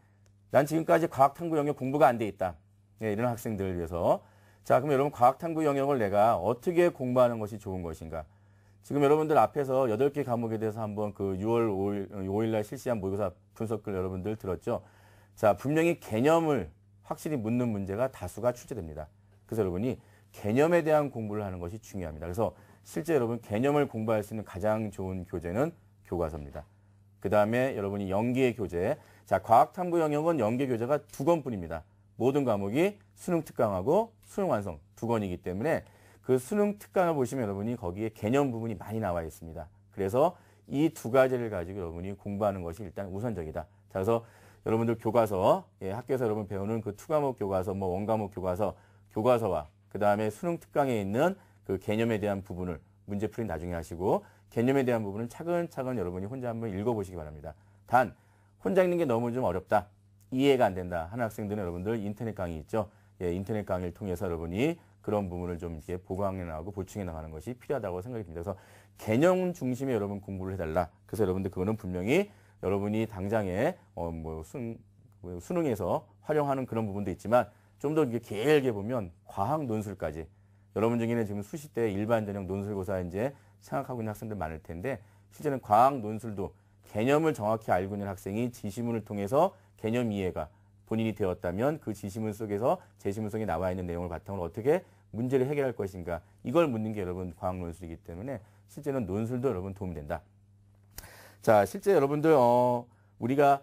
난 지금까지 과학탐구 영역 공부가 안 돼 있다. 네, 이런 학생들을 위해서. 자, 그럼 여러분 과학탐구 영역을 내가 어떻게 공부하는 것이 좋은 것인가? 지금 여러분들 앞에서 8개 과목에 대해서 한번 그 6월 5일 날 실시한 모의고사 분석글 여러분들 들었죠? 자, 분명히 개념을 확실히 묻는 문제가 다수가 출제됩니다. 그래서 여러분이 개념에 대한 공부를 하는 것이 중요합니다. 그래서 실제 여러분 개념을 공부할 수 있는 가장 좋은 교재는 교과서입니다. 그 다음에 여러분이 연계 교재. 자, 과학탐구 영역은 연계 교재가 2권뿐입니다. 모든 과목이 수능 특강하고 수능 완성 2권이기 때문에 그 수능 특강을 보시면 여러분이 거기에 개념 부분이 많이 나와 있습니다. 그래서 이 2가지를 가지고 여러분이 공부하는 것이 일단 우선적이다. 자, 그래서 여러분들 교과서, 예, 학교에서 여러분 배우는 그 2과목 교과서, 뭐 원과목 교과서와 그 다음에 수능 특강에 있는 그 개념에 대한 부분을 문제풀이 나중에 하시고 개념에 대한 부분은 차근차근 여러분이 혼자 한번 읽어보시기 바랍니다. 단, 혼자 읽는 게 너무 좀 어렵다. 이해가 안 된다 하는 학생들은 여러분들 인터넷 강의 있죠. 예, 인터넷 강의를 통해서 여러분이 그런 부분을 좀 이렇게 보강해 나가고 보충해 나가는 것이 필요하다고 생각이 듭니다. 그래서 개념 중심의 여러분 공부를 해달라. 그래서 여러분들 그거는 분명히 여러분이 당장에 수능에서 활용하는 그런 부분도 있지만 좀 더 길게 보면 과학 논술까지 여러분 중에는 지금 수시 때 일반 전형 논술고사 이제 생각하고 있는 학생들 많을 텐데 실제는 과학 논술도 개념을 정확히 알고 있는 학생이 지시문을 통해서 개념 이해가 본인이 되었다면 그 지시문 속에서 제시문 속에 나와 있는 내용을 바탕으로 어떻게 문제를 해결할 것인가 이걸 묻는 게 여러분 과학 논술이기 때문에 실제는 논술도 여러분 도움이 된다. 자, 실제 여러분들 우리가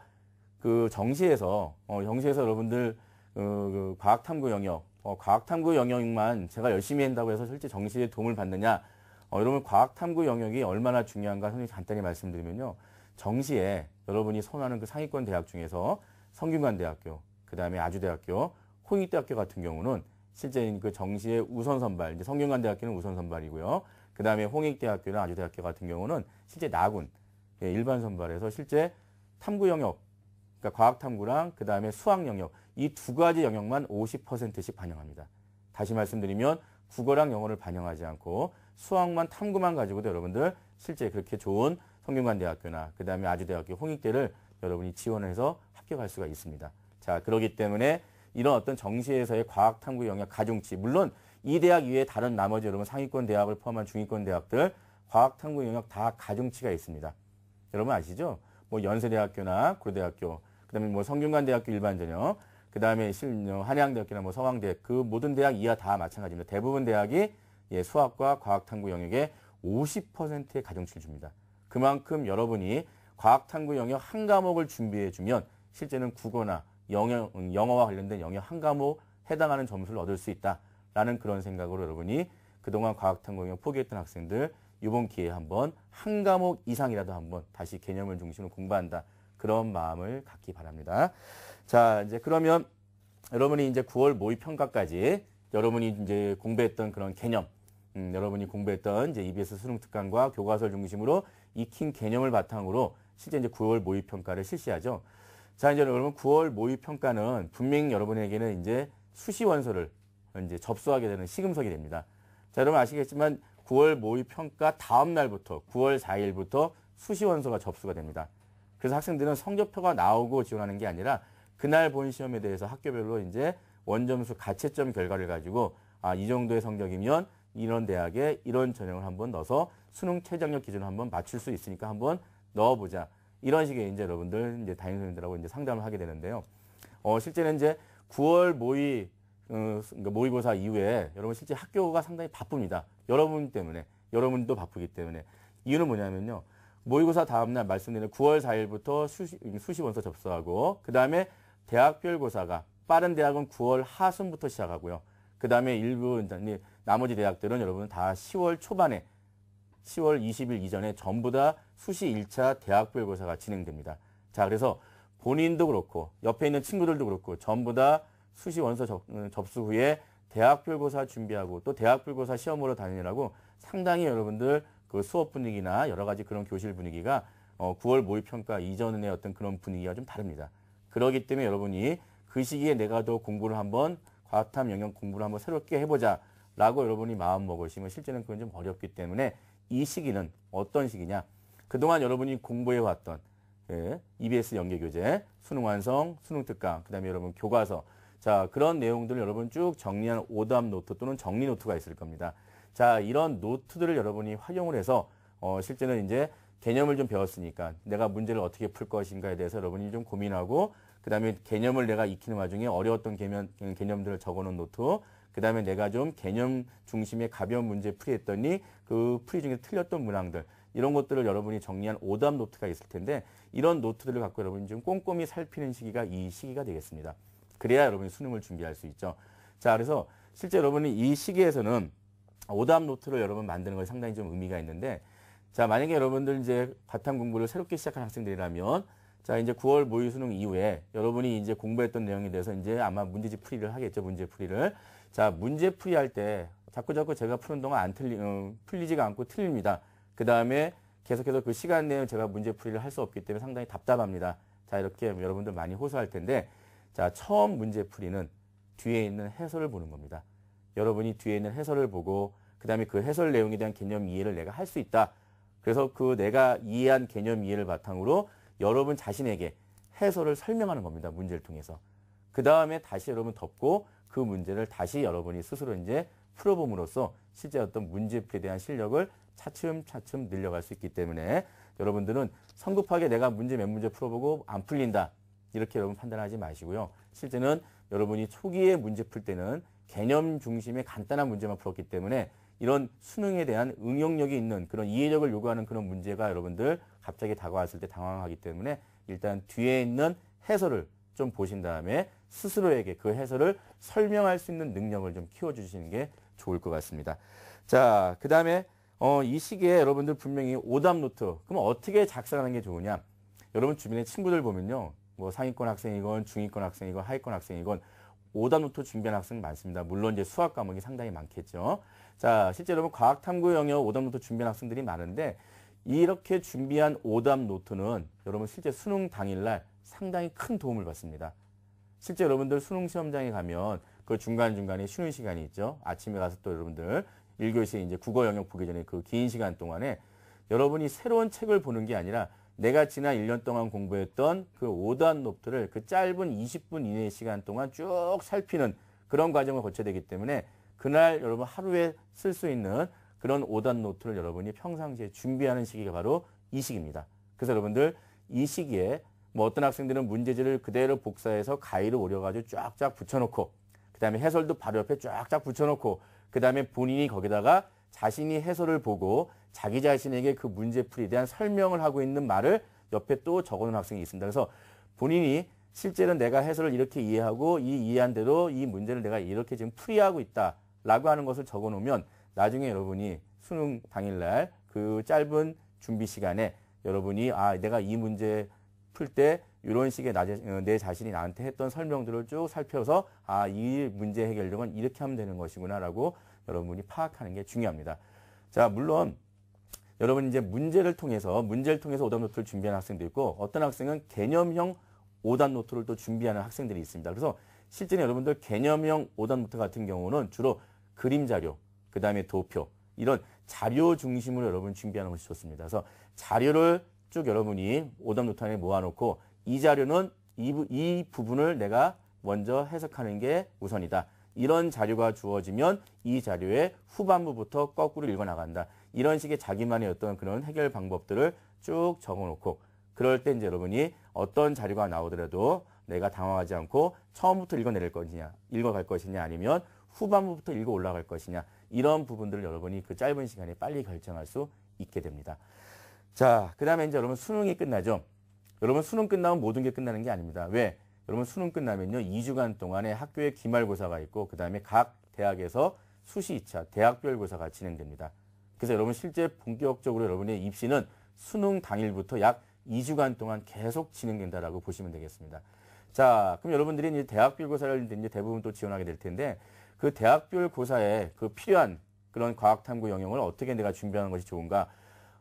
그 정시에서 여러분들 그 과학탐구 영역 과학탐구 영역만 제가 열심히 한다고 해서 실제 정시에 도움을 받느냐? 여러분 과학탐구 영역이 얼마나 중요한가 선생님 간단히 말씀드리면요. 정시에 여러분이 선호하는 그 상위권 대학 중에서 성균관대학교, 그 다음에 아주대학교, 홍익대학교 같은 경우는 실제 그 정시의 우선 선발, 이제 성균관대학교는 우선 선발이고요. 그 다음에 홍익대학교나 아주대학교 같은 경우는 실제 나군, 예, 일반 선발에서 실제 탐구 영역, 그러니까 과학 탐구랑 그 다음에 수학 영역, 이 두 가지 영역만 50%씩 반영합니다. 다시 말씀드리면 국어랑 영어를 반영하지 않고 수학만 탐구만 가지고도 여러분들 실제 그렇게 좋은 성균관대학교나 그 다음에 아주대학교, 홍익대를 여러분이 지원해서 합격할 수가 있습니다. 자, 그렇기 때문에 이런 어떤 정시에서의 과학 탐구 영역 가중치, 물론 이 대학 이외에 다른 나머지 여러분 상위권 대학을 포함한 중위권 대학들 과학 탐구 영역 다 가중치가 있습니다. 여러분 아시죠? 뭐 연세대학교나 고려대학교, 그다음에 뭐 성균관대학교 일반 전형, 그다음에 한양대학교나 뭐 서강대, 그 모든 대학 이하 다 마찬가지입니다. 대부분 대학이 예, 수학과 과학 탐구 영역에 50%의 가중치를 줍니다. 그만큼 여러분이 과학 탐구 영역 한 과목을 준비해 주면 실제는 국어나 영어와 관련된 영역 한 과목 해당하는 점수를 얻을 수 있다라는 그런 생각으로 여러분이 그동안 과학 탐구 영역 포기했던 학생들 이번 기회에 한번 한 과목 이상이라도 한번 다시 개념을 중심으로 공부한다. 그런 마음을 갖기 바랍니다. 자, 이제 그러면 여러분이 이제 9월 모의 평가까지 여러분이 이제 공부했던 그런 개념, 여러분이 공부했던 이제 EBS 수능 특강과 교과서를 중심으로 익힌 개념을 바탕으로 실제 이제 9월 모의 평가를 실시하죠. 자, 이제 여러분 9월 모의 평가는 분명히 여러분에게는 이제 수시 원서를 이제 접수하게 되는 시금석이 됩니다. 자, 여러분 아시겠지만 9월 모의 평가 다음 날부터 9월 4일부터 수시 원서가 접수가 됩니다. 그래서 학생들은 성적표가 나오고 지원하는 게 아니라 그날 본 시험에 대해서 학교별로 이제 원점수 가채점 결과를 가지고 이 정도의 성적이면 이런 대학에 이런 전형을 한번 넣어서 수능 최저학력 기준을 한번 맞출 수 있으니까 한번 넣어보자. 이런 식의 이제 여러분들 이제 담임선생님들하고 이제 상담을 하게 되는데요. 실제는 이제 9월 모의 그러니까 모의고사 이후에 여러분 실제 학교가 상당히 바쁩니다. 여러분 때문에, 여러분도 바쁘기 때문에. 이유는 뭐냐면요. 모의고사 다음날 말씀드린 9월 4일부터 수시 원서 접수하고 그 다음에 대학별고사가 빠른 대학은 9월 하순부터 시작하고요. 그 다음에 일부 나머지 대학들은 여러분 다 10월 초반에 10월 20일 이전에 전부 다 수시 1차 대학별고사가 진행됩니다. 자, 그래서 본인도 그렇고 옆에 있는 친구들도 그렇고 전부 다 수시 원서 접수 후에 대학별고사 준비하고 또 대학별고사 시험으로 다니느라고 상당히 여러분들 그 수업 분위기나 여러 가지 그런 교실 분위기가 9월 모의평가 이전의 어떤 그런 분위기가 좀 다릅니다. 그렇기 때문에 여러분이 그 시기에 내가 더 공부를 한번 과탐 영역 공부를 한번 새롭게 해보자 라고 여러분이 마음 먹으시면 실제는 그건 좀 어렵기 때문에 이 시기는 어떤 시기냐. 그동안 여러분이 공부해왔던 EBS 연계교재, 수능 완성, 수능 특강, 그 다음에 여러분 교과서. 자, 그런 내용들을 여러분 쭉 정리한 오답 노트 또는 정리 노트가 있을 겁니다. 자, 이런 노트들을 여러분이 활용을 해서 실제는 이제 개념을 좀 배웠으니까 내가 문제를 어떻게 풀 것인가에 대해서 여러분이 좀 고민하고 그 다음에 개념을 내가 익히는 와중에 어려웠던 개념들을 적어놓은 노트, 그 다음에 내가 좀 개념 중심의 가벼운 문제 풀이했더니 그 풀이 중에 틀렸던 문항들 이런 것들을 여러분이 정리한 오답 노트가 있을 텐데 이런 노트들을 갖고 여러분이 좀 꼼꼼히 살피는 시기가 이 시기가 되겠습니다. 그래야 여러분이 수능을 준비할 수 있죠. 자, 그래서 실제 여러분이 이 시기에서는 오답 노트를 여러분 만드는 것이 상당히 좀 의미가 있는데, 자, 만약에 여러분들 이제 과탐 공부를 새롭게 시작한 학생들이라면, 자, 이제 9월 모의 수능 이후에 여러분이 이제 공부했던 내용에 대해서 이제 아마 문제집 풀이를 하겠죠, 문제 풀이를. 자, 문제 풀이할 때 자꾸 제가 푸는 동안 풀리지가 않고 틀립니다. 그 다음에 계속해서 그 시간 내에 제가 문제 풀이를 할 수 없기 때문에 상당히 답답합니다. 자, 이렇게 여러분들 많이 호소할 텐데, 자, 처음 문제 풀이는 뒤에 있는 해설을 보는 겁니다. 여러분이 뒤에 있는 해설을 보고 그 다음에 그 해설 내용에 대한 개념 이해를 내가 할 수 있다. 그래서 그 내가 이해한 개념 이해를 바탕으로 여러분 자신에게 해설을 설명하는 겁니다. 문제를 통해서. 그 다음에 다시 여러분 덮고 그 문제를 다시 여러분이 스스로 이제 풀어봄으로써 실제 어떤 문제풀이에 대한 실력을 차츰차츰 늘려갈 수 있기 때문에 여러분들은 성급하게 내가 문제 몇 문제 풀어보고 안 풀린다. 이렇게 여러분 판단하지 마시고요. 실제는 여러분이 초기에 문제 풀 때는 개념 중심의 간단한 문제만 풀었기 때문에 이런 수능에 대한 응용력이 있는 그런 이해력을 요구하는 그런 문제가 여러분들 갑자기 다가왔을 때 당황하기 때문에 일단 뒤에 있는 해설을 좀 보신 다음에 스스로에게 그 해설을 설명할 수 있는 능력을 좀 키워주시는 게 좋을 것 같습니다. 자, 그 다음에 이 시기에 여러분들 분명히 오답 노트. 그럼 어떻게 작성하는 게 좋으냐? 여러분 주변의 친구들 보면요. 뭐 상위권 학생이건 중위권 학생이건 하위권 학생이건 오답 노트 준비한 학생 많습니다. 물론 이제 수학 과목이 상당히 많겠죠. 자, 실제 여러분 과학 탐구 영역 오답 노트 준비한 학생들이 많은데 이렇게 준비한 오답 노트는 여러분 실제 수능 당일날 상당히 큰 도움을 받습니다. 실제 여러분들 수능 시험장에 가면 그 중간중간에 쉬는 시간이 있죠. 아침에 가서 또 여러분들 1교시 이제 국어 영역 보기 전에 그 긴 시간 동안에 여러분이 새로운 책을 보는 게 아니라 내가 지난 1년 동안 공부했던 그 오답 노트를 그 짧은 20분 이내의 시간 동안 쭉 살피는 그런 과정을 거쳐야 되기 때문에 그날 여러분 하루에 쓸 수 있는 그런 오답 노트를 여러분이 평상시에 준비하는 시기가 바로 이 시기입니다. 그래서 여러분들 이 시기에 뭐 어떤 학생들은 문제지를 그대로 복사해서 가위로 오려가지고 쫙쫙 붙여놓고 그 다음에 해설도 바로 옆에 쫙쫙 붙여놓고 그 다음에 본인이 거기다가 자신이 해설을 보고 자기 자신에게 그 문제풀이에 대한 설명을 하고 있는 말을 옆에 또 적어놓은 학생이 있습니다. 그래서 본인이 실제는 내가 해설을 이렇게 이해하고 이 이해한 대로 이 문제를 내가 이렇게 지금 풀이하고 있다라고 하는 것을 적어놓으면 나중에 여러분이 수능 당일날 그 짧은 준비 시간에 여러분이 내가 이 문제 풀 때 이런 식의 내 자신이 나한테 했던 설명들을 쭉 살펴서 이 문제 해결력은 이렇게 하면 되는 것이구나라고 여러분이 파악하는 게 중요합니다. 자, 물론 여러분 이제 문제를 통해서 오답 노트를 준비하는 학생도 있고 어떤 학생은 개념형 오답 노트를 또 준비하는 학생들이 있습니다. 그래서 실제는 여러분들 개념형 오답 노트 같은 경우는 주로 그림 자료, 그 다음에 도표 이런 자료 중심으로 여러분 준비하는 것이 좋습니다. 그래서 자료를 쭉 여러분이 오답 노트 안에 모아놓고 이 자료는 이 부분을 내가 먼저 해석하는 게 우선이다. 이런 자료가 주어지면 이 자료의 후반부부터 거꾸로 읽어나간다. 이런 식의 자기만의 어떤 그런 해결 방법들을 쭉 적어놓고 그럴 때 이제 여러분이 어떤 자료가 나오더라도 내가 당황하지 않고 처음부터 읽어갈 것이냐 아니면 후반부부터 읽어 올라갈 것이냐 이런 부분들을 여러분이 그 짧은 시간에 빨리 결정할 수 있게 됩니다. 자, 그 다음에 이제 여러분 수능이 끝나죠. 여러분 수능 끝나면 모든 게 끝나는 게 아닙니다. 왜? 여러분 수능 끝나면요 2주간 동안에 학교에 기말고사가 있고 그 다음에 각 대학에서 수시 2차 대학별고사가 진행됩니다. 그래서 여러분 실제 본격적으로 여러분의 입시는 수능 당일부터 약 2주간 동안 계속 진행된다라고 보시면 되겠습니다. 자, 그럼 여러분들이 이제 대학별고사를 이제 대부분 또 지원하게 될 텐데 그 대학별고사에 그 필요한 그런 과학탐구 영역을 어떻게 내가 준비하는 것이 좋은가?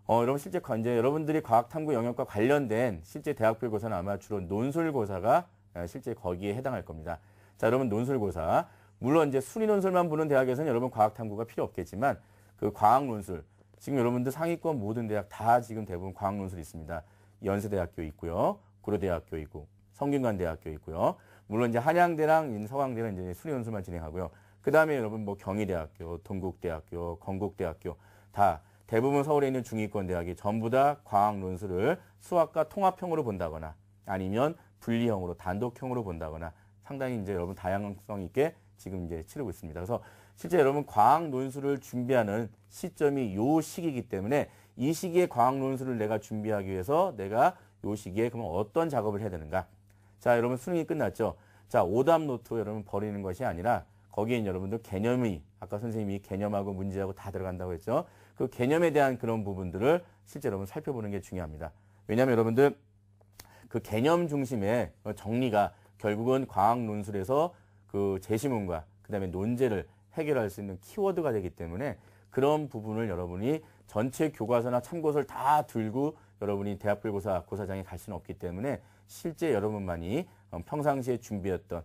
여러분 실제 이제 여러분들이 과학탐구 영역과 관련된 실제 대학별고사는 아마 주로 논술고사가 실제 거기에 해당할 겁니다. 자, 여러분 논술고사. 물론 이제 순위 논술만 보는 대학에서는 여러분 과학탐구가 필요 없겠지만 그 과학논술. 지금 여러분들 상위권 모든 대학 다 지금 대부분 과학논술이 있습니다. 연세대학교 있고요. 고려대학교 있고 성균관대학교 있고요. 물론 이제 한양대랑 서강대는 이제 순위 논술만 진행하고요. 그 다음에 여러분 뭐 경희대학교, 동국대학교, 건국대학교 다 대부분 서울에 있는 중위권 대학이 전부 다 과학 논술을 수학과 통합형으로 본다거나 아니면 분리형으로 단독형으로 본다거나 상당히 이제 여러분 다양성 있게 지금 이제 치르고 있습니다. 그래서 실제 여러분 과학 논술을 준비하는 시점이 요 시기이기 때문에 이 시기에 과학 논술을 내가 준비하기 위해서 내가 요 시기에 그러면 어떤 작업을 해야 되는가? 자, 여러분 수능이 끝났죠. 자, 오답 노트 여러분 버리는 것이 아니라 거기에 여러분들 개념이 아까 선생님이 개념하고 문제하고 다 들어간다고 했죠. 그 개념에 대한 그런 부분들을 실제 여러분 살펴보는 게 중요합니다. 왜냐하면 여러분들 그 개념 중심의 정리가 결국은 과학 논술에서 그 제시문과 그다음에 논제를 해결할 수 있는 키워드가 되기 때문에 그런 부분을 여러분이 전체 교과서나 참고서를 다 들고 여러분이 대학별고사 고사장에 갈 수는 없기 때문에 실제 여러분만이 평상시에 준비했던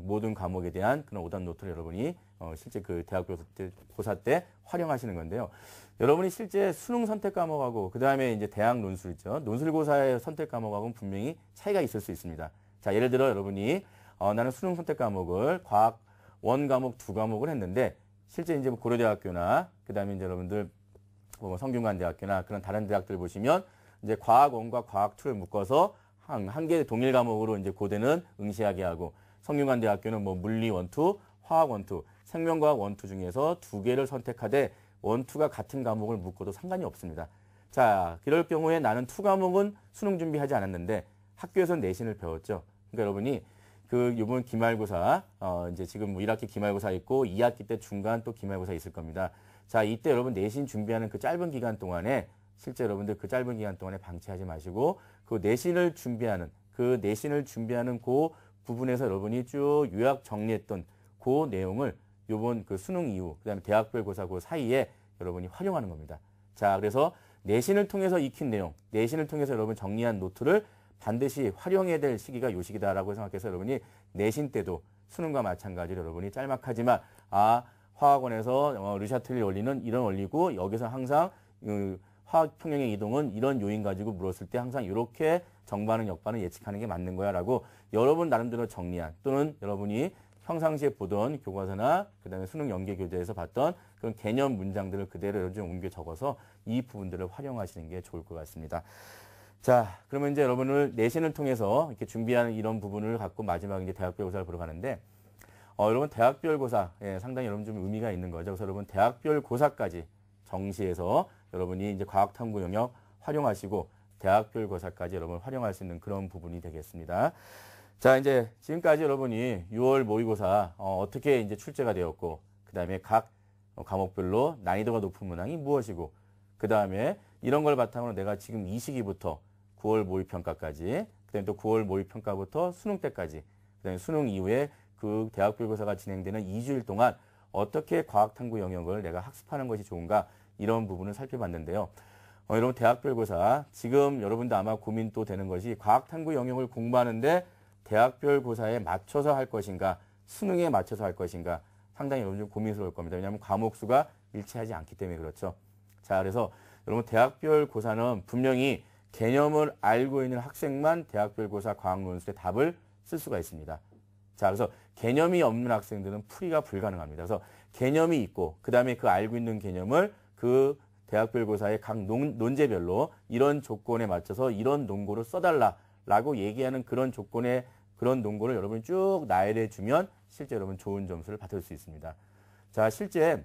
모든 과목에 대한 그런 오답 노트를 여러분이 실제 그 대학교고사 때 활용하시는 건데요. 여러분이 실제 수능 선택 과목하고 그 다음에 이제 대학 논술이죠. 논술고사의 선택 과목하고는 분명히 차이가 있을 수 있습니다. 자, 예를 들어 여러분이 나는 수능 선택 과목을 과학 원 과목 두 과목을 했는데 실제 이제 고려대학교나 그 다음에 이제 여러분들 뭐 성균관대학교나 그런 다른 대학들 보시면 이제 과학 원과 과학 투를 묶어서 한 개 동일 과목으로 이제 고대는 응시하게 하고 성균관대학교는 뭐 물리 원투, 화학 원투, 생명과학 원투 중에서 두 개를 선택하되 원투가 같은 과목을 묶어도 상관이 없습니다. 자, 그럴 경우에 나는 투 과목은 수능 준비하지 않았는데 학교에서 내신을 배웠죠. 그러니까 여러분이 그 이번 기말고사 이제 지금 뭐 1학기 기말고사 있고 2학기 때 중간 또 기말고사 있을 겁니다. 자, 이때 여러분 내신 준비하는 그 짧은 기간 동안에 실제 여러분들 그 짧은 기간 동안에 방치하지 마시고 그 내신을 준비하는 그 내신을 준비하는 그 부분에서 여러분이 쭉 요약 정리했던 그 내용을 요번 그 수능 이후 그다음에 대학별 고사 그 사이에 여러분이 활용하는 겁니다. 자, 그래서 내신을 통해서 익힌 내용, 내신을 통해서 여러분 정리한 노트를 반드시 활용해야 될 시기가 요 시기다라고 생각해서 여러분이 내신 때도 수능과 마찬가지로 여러분이 짤막하지만 화학원에서 르샤틀리 원리는 이런 원리고 여기서 항상 화학 평형의 이동은 이런 요인 가지고 물었을 때 항상 이렇게 정반응, 역반응 예측하는 게 맞는 거야라고 여러분 나름대로 정리한 또는 여러분이 평상시에 보던 교과서나 그다음에 수능 연계 교재에서 봤던 그런 개념 문장들을 그대로 좀 옮겨 적어서 이 부분들을 활용하시는 게 좋을 것 같습니다. 자, 그러면 이제 여러분을 내신을 통해서 이렇게 준비하는 이런 부분을 갖고 마지막 이제 대학별 고사를 보러 가는데, 여러분 대학별 고사, 상당히 여러분 좀 의미가 있는 거죠. 그래서 여러분 대학별 고사까지 정시해서 여러분이 이제 과학탐구 영역 활용하시고 대학별 고사까지 여러분 활용할 수 있는 그런 부분이 되겠습니다. 자, 이제 지금까지 여러분이 6월 모의고사 어떻게 이제 출제가 되었고, 그 다음에 각 과목별로 난이도가 높은 문항이 무엇이고, 그 다음에 이런 걸 바탕으로 내가 지금 이 시기부터 9월 모의평가까지, 그 다음에 또 9월 모의평가부터 수능 때까지, 그 다음에 수능 이후에 그 대학별 고사가 진행되는 2주일 동안 어떻게 과학탐구 영역을 내가 학습하는 것이 좋은가, 이런 부분을 살펴봤는데요. 여러분 대학별 고사, 지금 여러분도 아마 고민 또 되는 것이 과학탐구 영역을 공부하는데 대학별 고사에 맞춰서 할 것인가, 수능에 맞춰서 할 것인가, 상당히 여러분 좀 고민스러울 겁니다. 왜냐하면 과목 수가 일치하지 않기 때문에 그렇죠. 자, 그래서 여러분 대학별 고사는 분명히 개념을 알고 있는 학생만 대학별 고사 과학 논술의 답을 쓸 수가 있습니다. 자, 그래서 개념이 없는 학생들은 풀이가 불가능합니다. 그래서 개념이 있고 그 다음에 그 알고 있는 개념을 그 대학별 고사의 각 논제별로 이런 조건에 맞춰서 이런 논고를 써달라라고 얘기하는 그런 조건의 그런 논고를 여러분이 쭉 나열해 주면 실제 여러분 좋은 점수를 받을 수 있습니다. 자, 실제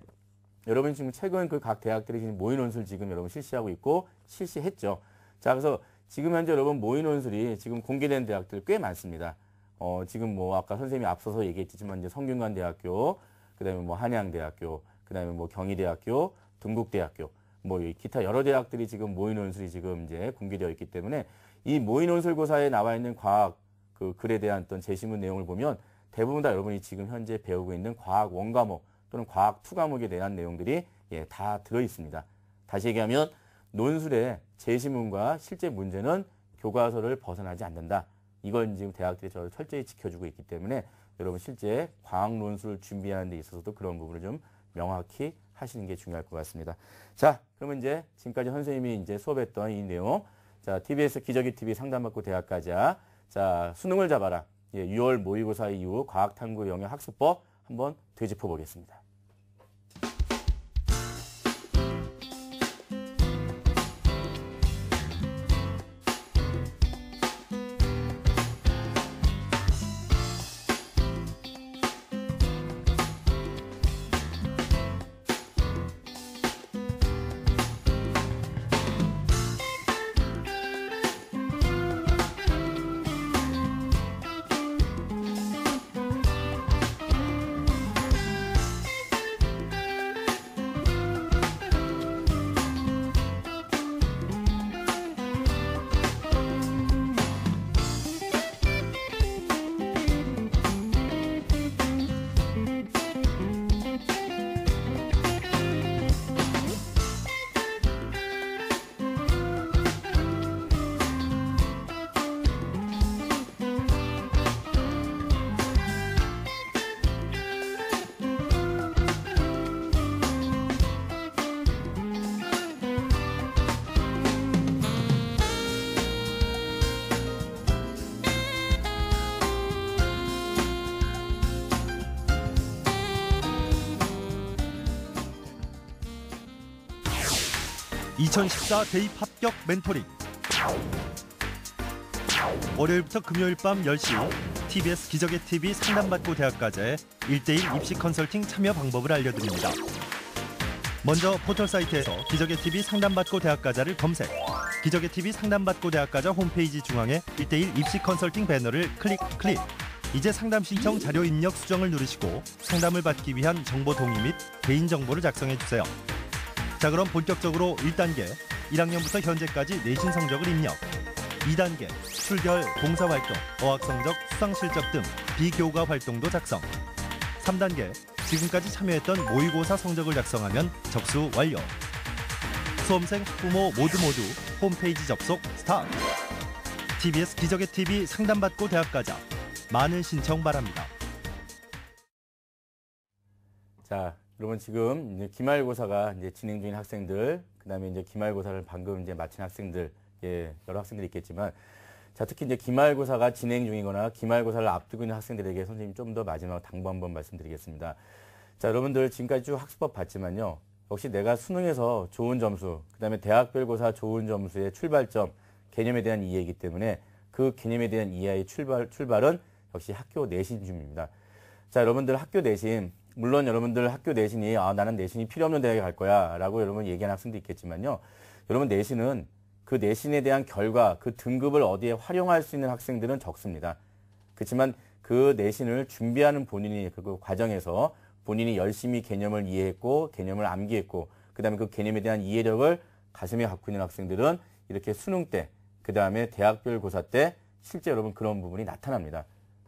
여러분 지금 최근 그 각 대학들이 지금 모의 논술 지금 여러분 실시하고 있고 실시했죠. 자, 그래서 지금 현재 여러분 모의 논술이 지금 공개된 대학들 꽤 많습니다. 지금 뭐 아까 선생님이 앞서서 얘기했지만 이제 성균관대학교, 그다음에 뭐 한양대학교, 그다음에 뭐 경희대학교, 동국대학교, 뭐 기타 여러 대학들이 지금 모의 논술이 지금 이제 공개되어 있기 때문에 이 모의 논술고사에 나와 있는 과학 그 글에 대한 어떤 제시문 내용을 보면 대부분 다 여러분이 지금 현재 배우고 있는 과학 원과목 또는 과학 투과목에 대한 내용들이 다 들어 있습니다. 다시 얘기하면 논술의 제시문과 실제 문제는 교과서를 벗어나지 않는다. 이걸 지금 대학들이 저를 철저히 지켜주고 있기 때문에 여러분 실제 과학 논술을 준비하는 데 있어서도 그런 부분을 좀 명확히 하시는 게 중요할 것 같습니다. 자, 그러면 이제 지금까지 선생님이 이제 수업했던 이 내용, 자, TBS 기저귀 TV 상담받고 대학가자, 자, 수능을 잡아라. 6월 모의고사 이후 과학탐구 영역 학습법 한번 되짚어 보겠습니다. (2014) 대입 합격 멘토링. 월요일부터 금요일 밤 10시 TBS 기적의 TV 상담받고 대학가자의 1대1 입시 컨설팅 참여 방법을 알려드립니다. 먼저 포털 사이트에서 기적의 TV 상담받고 대학가자를 검색. 기적의 TV 상담받고 대학가자 홈페이지 중앙에 1대1 입시 컨설팅 배너를 클릭. 이제 상담 신청 자료 입력 수정을 누르시고 상담을 받기 위한 정보 동의 및 개인정보를 작성해 주세요. 자, 그럼 본격적으로 1단계 1학년부터 현재까지 내신 성적을 입력. 2단계 출결, 봉사활동, 어학성적, 수상실적 등 비교과 활동도 작성. 3단계 지금까지 참여했던 모의고사 성적을 작성하면 접수 완료. 수험생, 학부모 모두 홈페이지 접속 스타트. TBS 기적의 TV 상담받고 대학 가자. 많은 신청 바랍니다. 자, 여러분 지금 이제 기말고사가 이제 진행 중인 학생들, 그다음에 이제 기말고사를 방금 이제 마친 학생들, 여러 학생들이 있겠지만, 자, 특히 이제 기말고사가 진행 중이거나 기말고사를 앞두고 있는 학생들에게 선생님이 좀 더 마지막 당부 한번 말씀드리겠습니다. 자, 여러분들 지금까지 쭉 학습법 봤지만요. 역시 내가 수능에서 좋은 점수, 그다음에 대학별고사 좋은 점수의 출발점, 개념에 대한 이해이기 때문에 그 개념에 대한 이해의 출발은 역시 학교 내신 중입니다. 자, 여러분들 학교 내신, 물론 여러분들 학교 내신이 나는 내신이 필요 없는 대학에 갈 거야 라고 여러분 얘기하는 학생도 있겠지만요. 여러분 내신은 그 내신에 대한 결과, 그 등급을 어디에 활용할 수 있는 학생들은 적습니다. 그렇지만 그 내신을 준비하는 본인이 그 과정에서 본인이 열심히 개념을 이해했고 개념을 암기했고 그다음에 그 개념에 대한 이해력을 가슴에 갖고 있는 학생들은 이렇게 수능 때 그다음에 대학별 고사 때 실제 여러분 그런 부분이 나타납니다.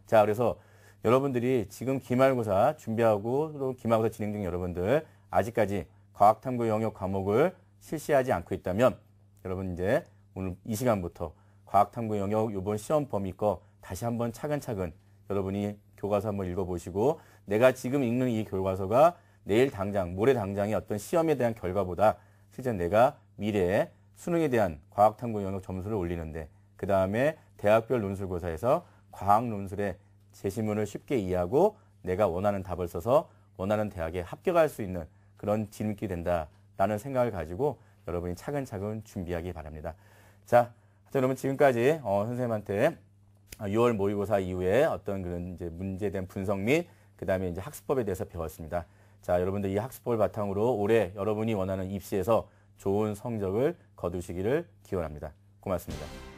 자, 그래서 여러분들이 지금 기말고사 준비하고 또 기말고사 진행 중인 여러분들 아직까지 과학탐구 영역 과목을 실시하지 않고 있다면 여러분 이제 오늘 이 시간부터 과학탐구 영역 이번 시험 범위 거 다시 한번 차근차근 여러분이 교과서 한번 읽어보시고 내가 지금 읽는 이 교과서가 내일 당장, 모레 당장의 어떤 시험에 대한 결과보다 실제 내가 미래에 수능에 대한 과학탐구 영역 점수를 올리는데 그 다음에 대학별 논술고사에서 과학 논술의 제시문을 쉽게 이해하고 내가 원하는 답을 써서 원하는 대학에 합격할 수 있는 그런 지름길이 된다라는 생각을 가지고 여러분이 차근차근 준비하기 바랍니다. 자, 여러분 지금까지 선생님한테 6월 모의고사 이후에 어떤 그런 이제 문제에 대한 분석 및 그다음에 이제 학습법에 대해서 배웠습니다. 자, 여러분들 이 학습법을 바탕으로 올해 여러분이 원하는 입시에서 좋은 성적을 거두시기를 기원합니다. 고맙습니다.